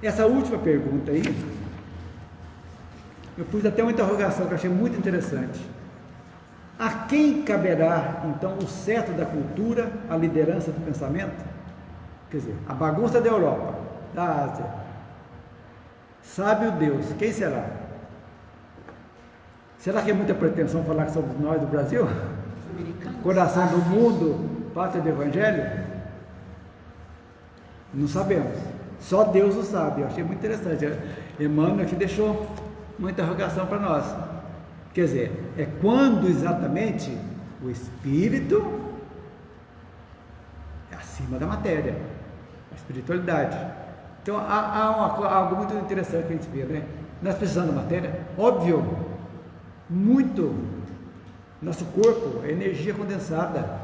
essa última pergunta aí, eu pus até uma interrogação que eu achei muito interessante. A quem caberá então o cetro da cultura, a liderança do pensamento? Quer dizer, a bagunça da Europa, da Ásia, sabe o Deus, quem será? Será que é muita pretensão falar que somos nós do Brasil? Coração do mundo, pátria do Evangelho? Não sabemos, só Deus o sabe. Eu achei muito interessante. Emmanuel aqui deixou uma interrogação para nós. Quer dizer, é quando exatamente o espírito é acima da matéria, a espiritualidade. Então há algo muito interessante que a gente vê, né? Nós precisamos da matéria, óbvio, muito. Nosso corpo é energia condensada,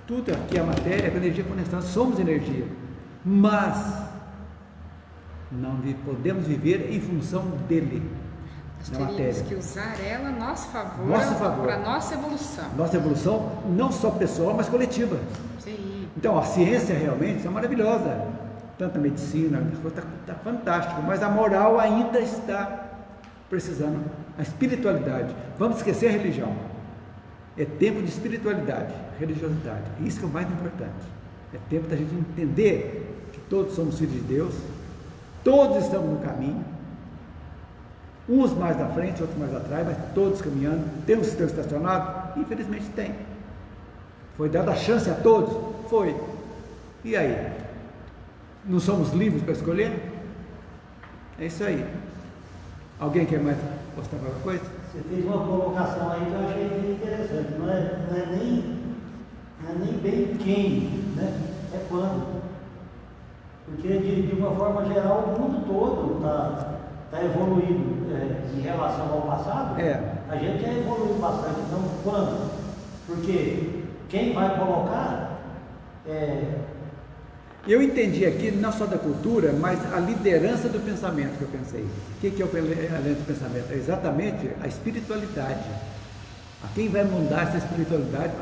tudo aqui é matéria, é energia condensada, somos energia, mas não podemos viver em função dele. Nós teríamos que usar ela a nosso favor, para a nossa evolução. Nossa evolução, não só pessoal, mas coletiva. Sim. Então, a ciência realmente é maravilhosa. Tanto a medicina, está fantástico, mas a moral ainda está precisando. A espiritualidade. Vamos esquecer a religião. É tempo de espiritualidade, religiosidade. Isso que é o mais importante. É tempo da gente entender que todos somos filhos de Deus, todos estamos no caminho. Uns mais na frente, outros mais atrás, mas todos caminhando. Tem um sistema estacionado? Infelizmente tem. Foi dada a chance a todos? Foi. E aí? Não somos livres para escolher? É isso aí. Alguém quer mais postar alguma coisa? Você fez uma colocação aí que eu achei bem interessante. Não é nem bem quem, né? É quando. Porque de uma forma geral o mundo todo está evoluindo em relação ao passado. A gente já evoluiu bastante. Então, quando? Porque quem vai colocar Eu entendi aqui, não só da cultura, mas a liderança do pensamento que eu pensei. O que é a liderança do pensamento? É exatamente a espiritualidade. A quem vai mudar essa espiritualidade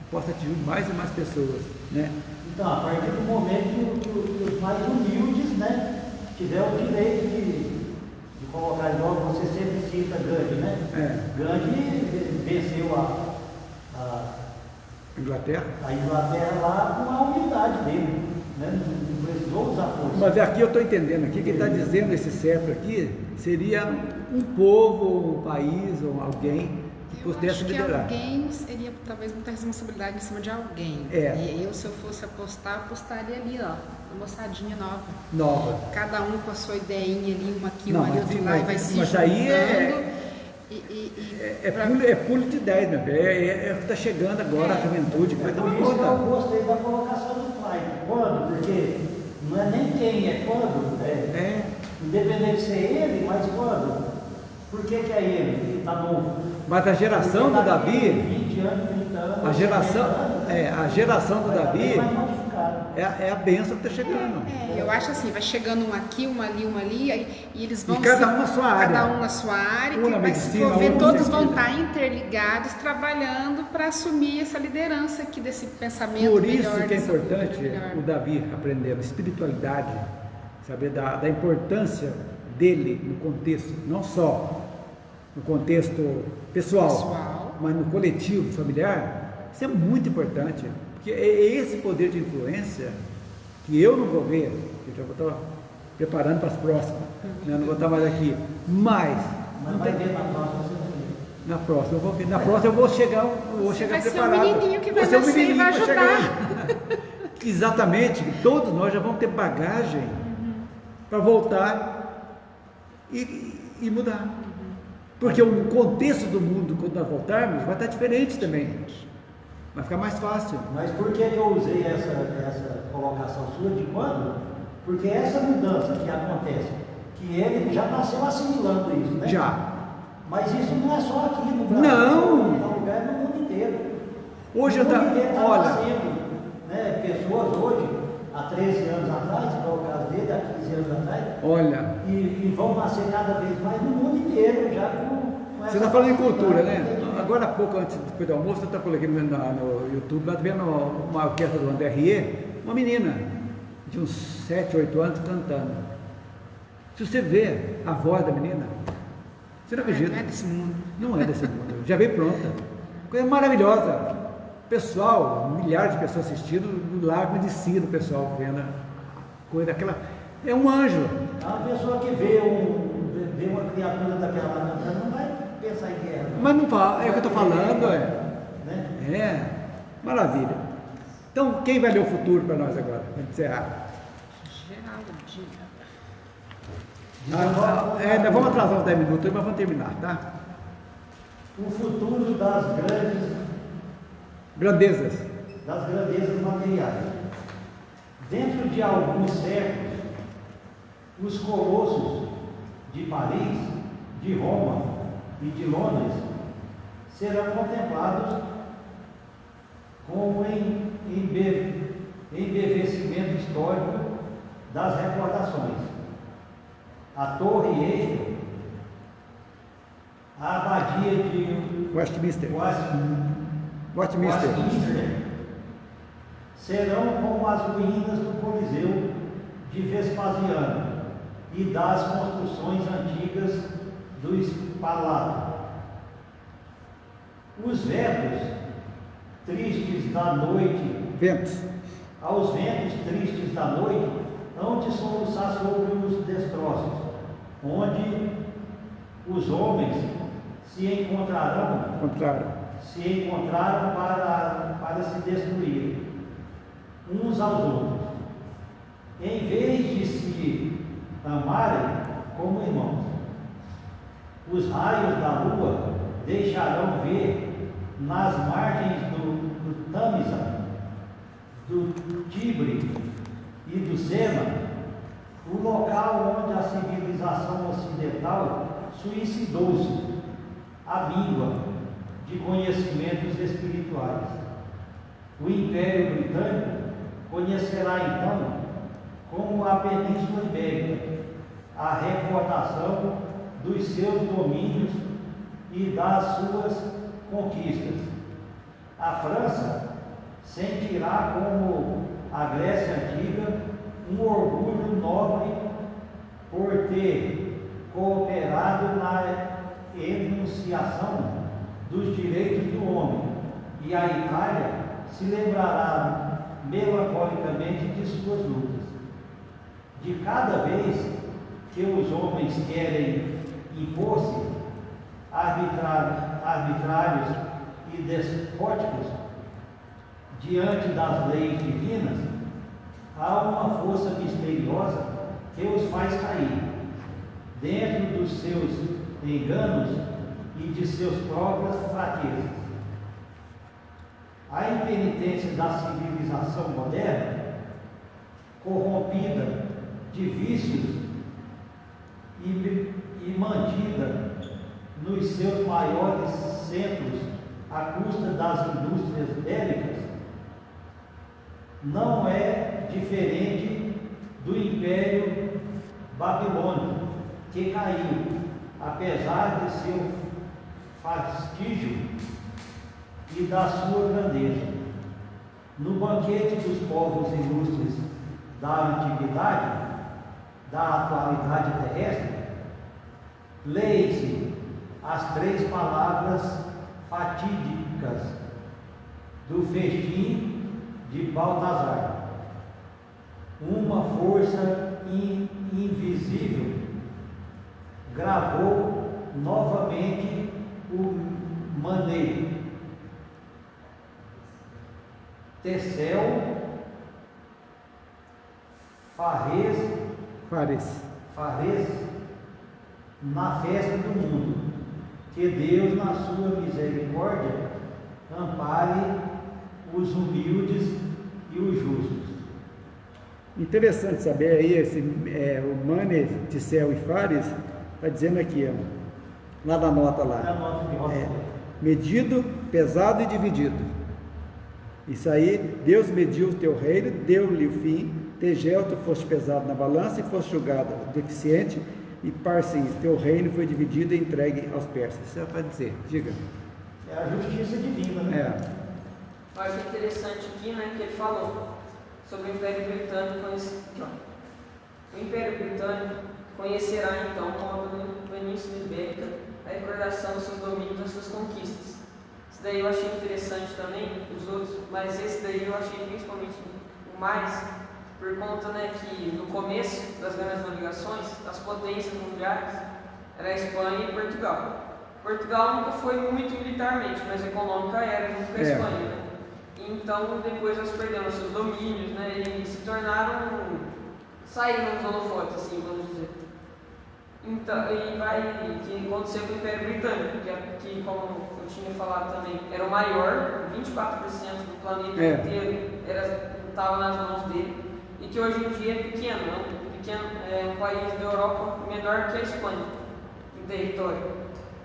possa atingir mais e mais pessoas, né? Então, a partir do momento que os mais humildes, né, tiver o direito de colocar igual você sempre cita Gandhi, né? Gandhi venceu a Inglaterra lá com a humildade dele, né? Não precisou usar força. Mas aqui eu estou entendendo aqui que ele está dizendo esse cetro aqui seria um povo, um país ou alguém que pudesse liderar. Alguém seria talvez muita responsabilidade em cima de alguém. E eu, se eu fosse apostaria ali, ó, uma moçadinha nova. Cada um com a sua ideinha ali, uma aqui, uma ali, outro lá, e vai se juntando. Mas aí é pulo de 10, meu filho. Está chegando agora a juventude. Por isso que eu gostei da colocação do pai. Quando? Porque não é nem quem, é quando. Independente de ser ele, mas quando? Por que é ele que está novo? Mas a geração do Davi, 20 anos, 30 anos, a geração do Davi é a bênção que está chegando. Eu acho assim, vai chegando um aqui, uma ali, e eles vão... E cada um na sua área. Cada um na sua área, um na medicina, todos vão estar interligados, trabalhando para assumir essa liderança aqui desse pensamento. Por isso que é importante o Davi aprender espiritualidade, saber da importância dele no contexto, não só no contexto pessoal, mas no coletivo, familiar. Isso é muito importante, porque é esse poder de influência que eu não vou ver, eu já vou estar preparando para as próximas, né? Não vou estar mais aqui, mas vai ver na próxima. Na próxima eu vou ver, na próxima eu vou chegar vai preparado. Ser um menininho que vai nascer e vai ajudar. Exatamente, todos nós já vamos ter bagagem para voltar e mudar. Porque o contexto do mundo, quando nós voltarmos, vai estar diferente também. Vai ficar mais fácil. Mas por que eu usei essa colocação sua de quando? Porque essa mudança que acontece, que ele já nasceu assimilando isso, né? Já. Mas isso não é só aqui no Brasil. Não. É um lugar no mundo inteiro. Hoje o mundo inteiro está olha, nascendo, né? Pessoas hoje, há 13 anos atrás, igual o caso dele, há 15 anos atrás, olha, e vão nascer cada vez mais no mundo inteiro, já com você está falando em cultura, né? Agora há pouco, depois do almoço, eu estava colocando no YouTube, lá vendo uma orquestra do André Rieu, uma menina de uns 7, 8 anos cantando. Se você vê a voz da menina, você não acredita. Não é desse mundo. Não é desse mundo, já veio pronta. Coisa maravilhosa. Pessoal, milhares de pessoas assistindo, lágrimas de si do pessoal vendo coisa daquela. É um anjo. É uma pessoa que vê uma criatura daquela cantando, não vai pensar em guerra. Mas não fala, é o que eu estou falando, né? Maravilha. Então, quem vai ler o futuro para nós agora? Para encerrar. Nós vamos atrasar uns 10 minutos, mas vamos terminar, tá? O futuro das grandezas materiais. Dentro de alguns séculos, os colossos de Paris, de Roma e de Londres serão contemplados como embevecimento histórico das recordações. A Torre Eiffel, a Abadia de Westminster serão como as ruínas do Coliseu de Vespasiano e das construções antigas do Espalato. Os ventos tristes da noite, aos ventos tristes da noite, hão de soluçar sobre os destroços, onde os homens se encontraram para se destruir uns aos outros, em vez de se amarem como irmãos. Os raios da lua deixarão ver nas margens do Tâmisa, do Tibre e do Sena o local onde a civilização ocidental suicidou-se, a míngua de conhecimentos espirituais. O Império Britânico conhecerá então, como a Península Ibérica, a recordação dos seus domínios e das suas conquistas. A França sentirá, como a Grécia Antiga, um orgulho nobre por ter cooperado na enunciação dos direitos do homem, e a Itália se lembrará melancolicamente de suas lutas. De cada vez que os homens querem impor-se arbitrários e despóticos diante das leis divinas, há uma força misteriosa que os faz cair dentro dos seus enganos e de seus próprias fraquezas. A impenitência da civilização moderna, corrompida de vícios e mantida nos seus maiores centros à custa das indústrias bélicas, não é diferente do Império Babilônico, que caiu, apesar de seu fastígio e da sua grandeza. No banquete dos povos ilustres da antiguidade, da atualidade terrestre, leem-se as 3 palavras fatídicas do festim de Baltazar. Uma força invisível gravou novamente o maneiro. Tecel, Fares, na festa do mundo, que Deus, na sua misericórdia, ampare os humildes e os justos. Interessante saber aí, o Mane, Tecel e Fares, está dizendo aqui, ó, lá da nota lá. É a nota de roda. Medido, pesado e dividido. Isso aí, Deus mediu o teu reino, deu-lhe o fim, Tegel, tu foste pesado na balança e foste julgado deficiente, e Parsim, teu reino foi dividido e entregue aos persas. Isso é para dizer, diga. É a justiça divina, né? Eu acho interessante aqui, né, que ele falou sobre o Império Britânico. O Império Britânico conhecerá então, como a Península Ibérica, a recordação dos seus domínios e das suas conquistas. Isso daí eu achei interessante também, os outros, mas esse daí eu achei principalmente o mais, por conta, né, que no começo das grandes navegações, as potências mundiais eram a Espanha e Portugal. Portugal nunca foi muito militarmente, mas econômica era junto com a Espanha, né? Então depois elas perderam seus domínios, né, e se saíram dos holofotes, assim, vamos dizer. Então, que aconteceu com o Império Britânico, que como eu tinha falado também, era o maior, 24% do planeta inteiro estava nas mãos dele, e que hoje em dia é pequeno, é um país da Europa menor que a Espanha, em território.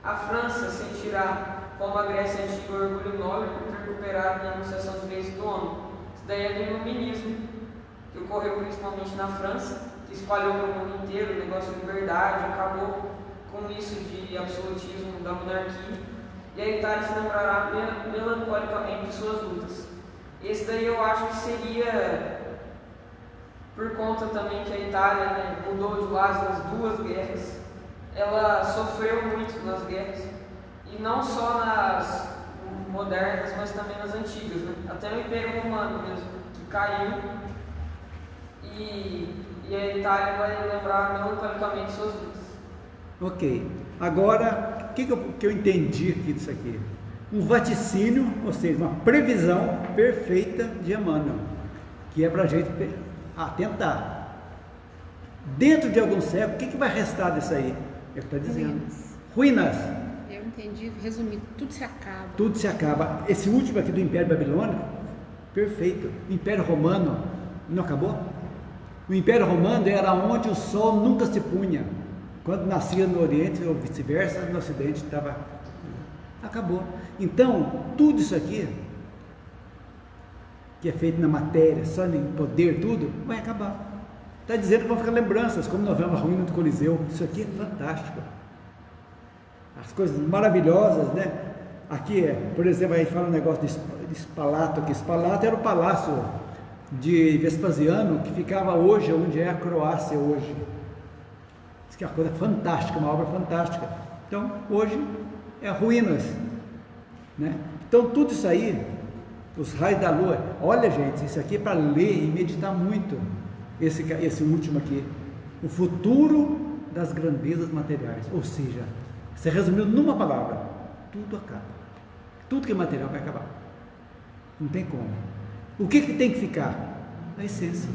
A França sentirá, como a Grécia Antiga, o orgulho nobre por ter recuperado na enunciação dos direitos do homem. Isso daí é do iluminismo, que ocorreu principalmente na França, que espalhou para o mundo inteiro o negócio de liberdade, acabou com isso de absolutismo da monarquia, e a Itália se lembrará melancolicamente de suas lutas. Esse daí eu acho que seria por conta também que a Itália, né, mudou de lado nas 2 guerras. Ela sofreu muito nas guerras, e não só nas modernas, mas também nas antigas, né? Até o Império Romano mesmo, que caiu, e a Itália vai lembrar melancolicamente suas lutas. Ok, agora, o que eu entendi aqui disso aqui? Um vaticínio, ou seja, uma previsão perfeita de Emmanuel, que é para a gente atentar. Dentro de algum século, o que vai restar disso aí? É o que está dizendo. Ruínas. Eu entendi, resumindo, tudo se acaba. Tudo se acaba. Esse último aqui do Império Babilônico, perfeito. Império Romano, não acabou? O Império Romano era onde o sol nunca se punha. Quando nascia no Oriente ou vice-versa, no Ocidente estava... Acabou. Então, tudo isso aqui, que é feito na matéria, só em poder, tudo, vai acabar. Está dizendo que vão ficar lembranças, como nós vemos a ruína do Coliseu. Isso aqui é fantástico. As coisas maravilhosas, né? Aqui por exemplo, aí fala um negócio de Spalato aqui. Spalato era o palácio de Vespasiano, que ficava hoje, onde é a Croácia hoje. Isso que é uma coisa fantástica, uma obra fantástica. Então, hoje é ruínas, né? Então, tudo isso aí, os raios da lua, olha gente, isso aqui é para ler e meditar muito. Esse último aqui, o futuro das grandezas materiais, ou seja, você resumiu numa palavra, tudo acaba, tudo que é material vai acabar, não tem como. O que tem que ficar? A essência.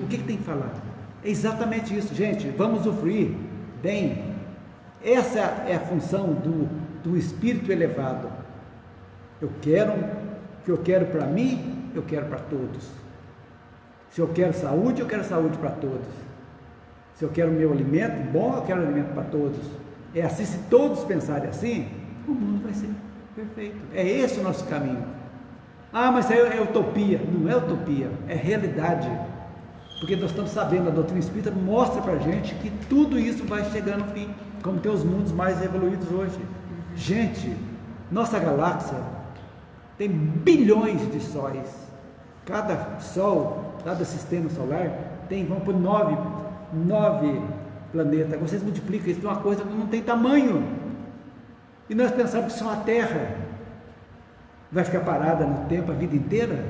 O que tem que falar? É exatamente isso, gente. Vamos usufruir bem. Essa é a função do espírito elevado. O que eu quero para mim, eu quero para todos. Se eu quero saúde para todos. Se eu quero meu alimento bom, eu quero alimento para todos. É assim, se todos pensarem assim, o mundo vai ser perfeito. É esse o nosso caminho. Ah, mas isso é utopia. Não é utopia, é realidade. Porque nós estamos sabendo, a doutrina espírita mostra para a gente que tudo isso vai chegar no fim, como tem os mundos mais evoluídos hoje. Gente, nossa galáxia tem bilhões de sóis. Cada sol, cada sistema solar tem, vamos por 9 planetas. Vocês multiplicam isso de uma coisa que não tem tamanho. E nós pensamos que só a Terra vai ficar parada no tempo a vida inteira?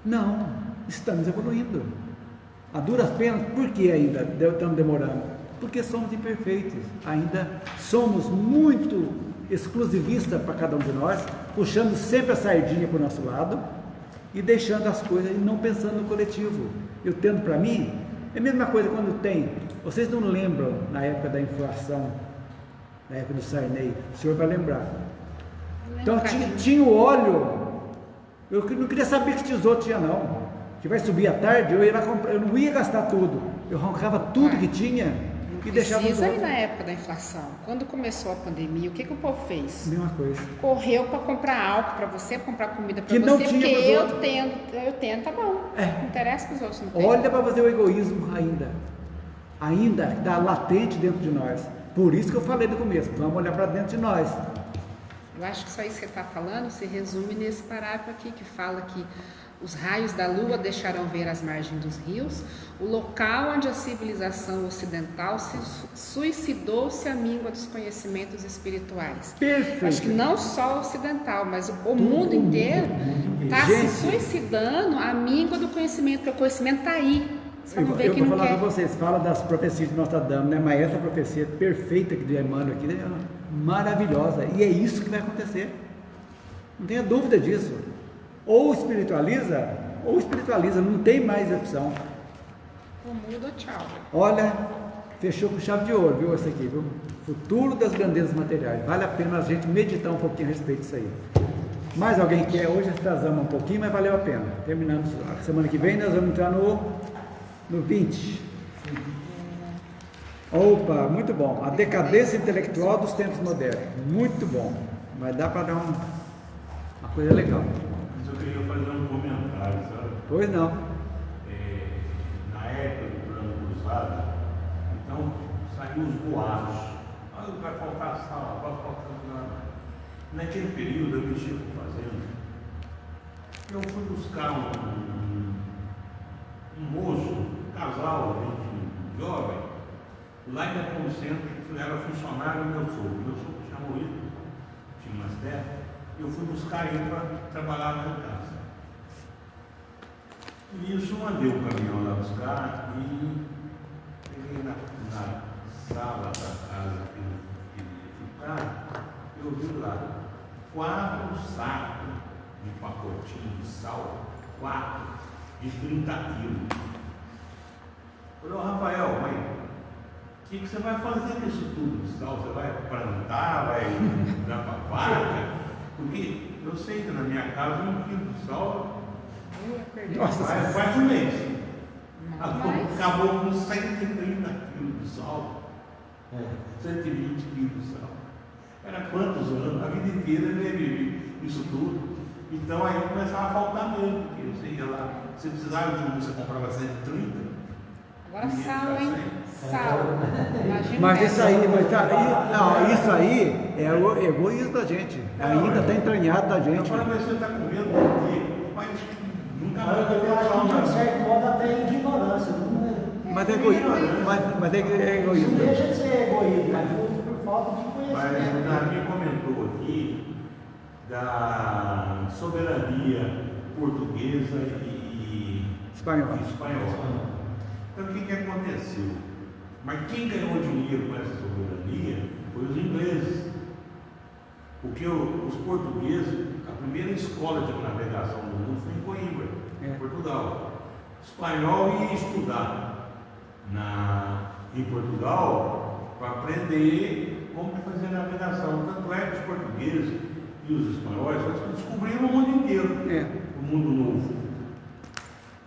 Não, estamos evoluindo. A duras penas, por que ainda estamos demorando? Porque somos imperfeitos, ainda somos muito exclusivistas para cada um de nós, puxando sempre a sardinha para o nosso lado e deixando as coisas e não pensando no coletivo. Eu tendo para mim, é a mesma coisa quando tem, vocês não lembram na época da inflação, na época do Sarney, o senhor vai lembrar. Então tinha o óleo, eu não queria saber que tesouro tinha não, que vai subir à tarde, eu ia lá comprar, eu não ia gastar tudo, eu arrancava tudo que tinha e deixava os outros. Precisa ir na época da inflação, quando começou a pandemia, o que o povo fez? Mesma coisa. Correu para comprar álcool para você, comprar comida para você, não tinha porque eu tenho, tá bom, não interessa que os outros não tenham. Olha para fazer o egoísmo ainda está latente dentro de nós, por isso que eu falei no começo, vamos olhar para dentro de nós. Eu acho que só isso que você está falando se resume nesse parágrafo aqui, que fala que os raios da lua deixarão ver as margens dos rios, o local onde a civilização ocidental se suicidou-se à míngua dos conhecimentos espirituais. Perfeito. Acho que não só o ocidental, mas o mundo inteiro está se suicidando à míngua do conhecimento, porque o conhecimento está aí. Eu vou falar para vocês, fala das profecias de Nostradamus, né? Mas essa profecia perfeita que do Emmanuel aqui é maravilhosa, e é isso que vai acontecer, não tenha dúvida disso. Ou espiritualiza, não tem mais opção. O mundo, tchau. Olha, fechou com chave de ouro, viu? Essa aqui, viu? Futuro das grandezas materiais. Vale a pena a gente meditar um pouquinho a respeito disso aí. Mais alguém quer? Hoje atrasamos um pouquinho, mas valeu a pena. Terminamos. A semana que vem nós vamos entrar no 20. Opa, muito bom. A decadência intelectual dos tempos modernos. Muito bom. Vai dar para dar uma coisa legal. Mas eu queria fazer um comentário, sabe? Pois não. Na época do plano cruzado, então saiu os boatos. Vai faltar sal, vai faltar nada. Naquele período eu mexia com fazenda. Eu fui buscar um moço, um casal, gente jovem, lá em Nepomuceno, que era funcionário do meu sogro. Meu sogro tinha morrido, tinha umas terras. Eu fui buscar ele para trabalhar na casa. E isso mandei o caminhão lá buscar e peguei na sala da casa que ele queria ficar, eu vi lá 4 sacos de pacotinho de sal, 4 de 30 quilos. Falei, ô Rafael, mãe, o que você vai fazer com isso tudo de sal? Você vai plantar, vai dar para vaca? Porque eu sei que na minha casa 1 quilo de sal Nossa, faz um mês. Mas... Acabou com 130 quilos de sal. 120 quilos de sal. Era quantos anos? A vida inteira ele vive isso tudo. Então aí começava a faltar mesmo, porque você ia lá, você precisava de um, você comprava 130. Agora sal, hein? Sal. Imagina. Mas isso aí, não, isso aí é o egoísmo da gente. Ainda está entranhado da gente. Agora você está com medo por quê? Mas nunca mais vai Eu acho que de um certo modo até é ignorância. Mas é egoísmo. Mas é Não egoísmo. deixa de ser egoísmo, mas por falta de Mas o conhecimento. Davi comentou aqui da soberania portuguesa e Espanhol. espanhola. Então o que aconteceu? Mas quem ganhou dinheiro com essa soberania foi os ingleses. Porque os portugueses, a primeira escola de navegação do mundo foi em Coimbra, em Portugal. O espanhol ia estudar em Portugal para aprender como fazer navegação. Tanto é que os portugueses e os espanhóis descobriram o mundo inteiro, o mundo novo.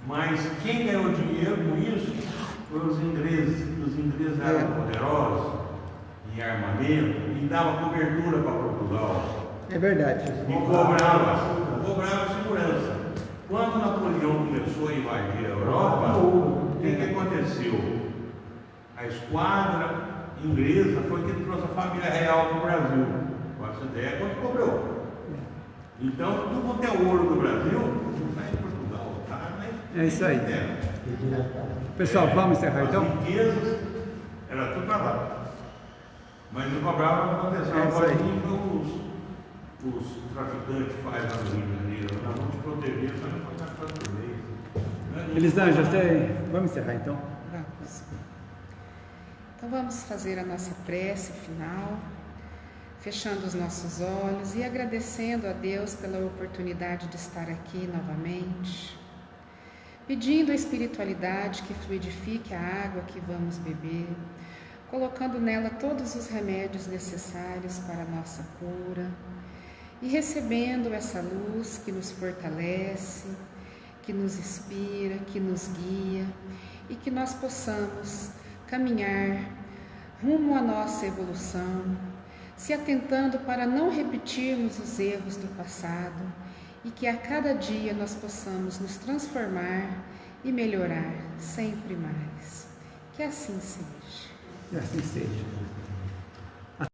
Mas quem ganhou dinheiro com isso foram os ingleses. Os ingleses eram poderosos em armamento e davam cobertura para Portugal. É verdade. E cobrava segurança. Quando Napoleão começou a invadir a Europa, o que aconteceu? A esquadra inglesa foi que trouxe a família real para o Brasil. Com essa ideia, quanto cobrou? Então, tudo quanto é ouro do Brasil, está em Portugal, tá? É isso aí. Pessoal, vamos encerrar então? As riquezas, era tudo para lá. Mas não cobrava para acontecer. Agora, os traficantes fazem lá no Rio de Janeiro, nós vamos te proteger, só não pode estar fazendo. Elisângela, vamos encerrar então? Vamos. Então vamos fazer a nossa prece final, fechando os nossos olhos e agradecendo a Deus pela oportunidade de estar aqui novamente, pedindo a espiritualidade que fluidifique a água que vamos beber, colocando nela todos os remédios necessários para a nossa cura e recebendo essa luz que nos fortalece, que nos inspira, que nos guia e que nós possamos caminhar rumo à nossa evolução, se atentando para não repetirmos os erros do passado e que a cada dia nós possamos nos transformar e melhorar sempre mais. Que assim seja. Que assim seja.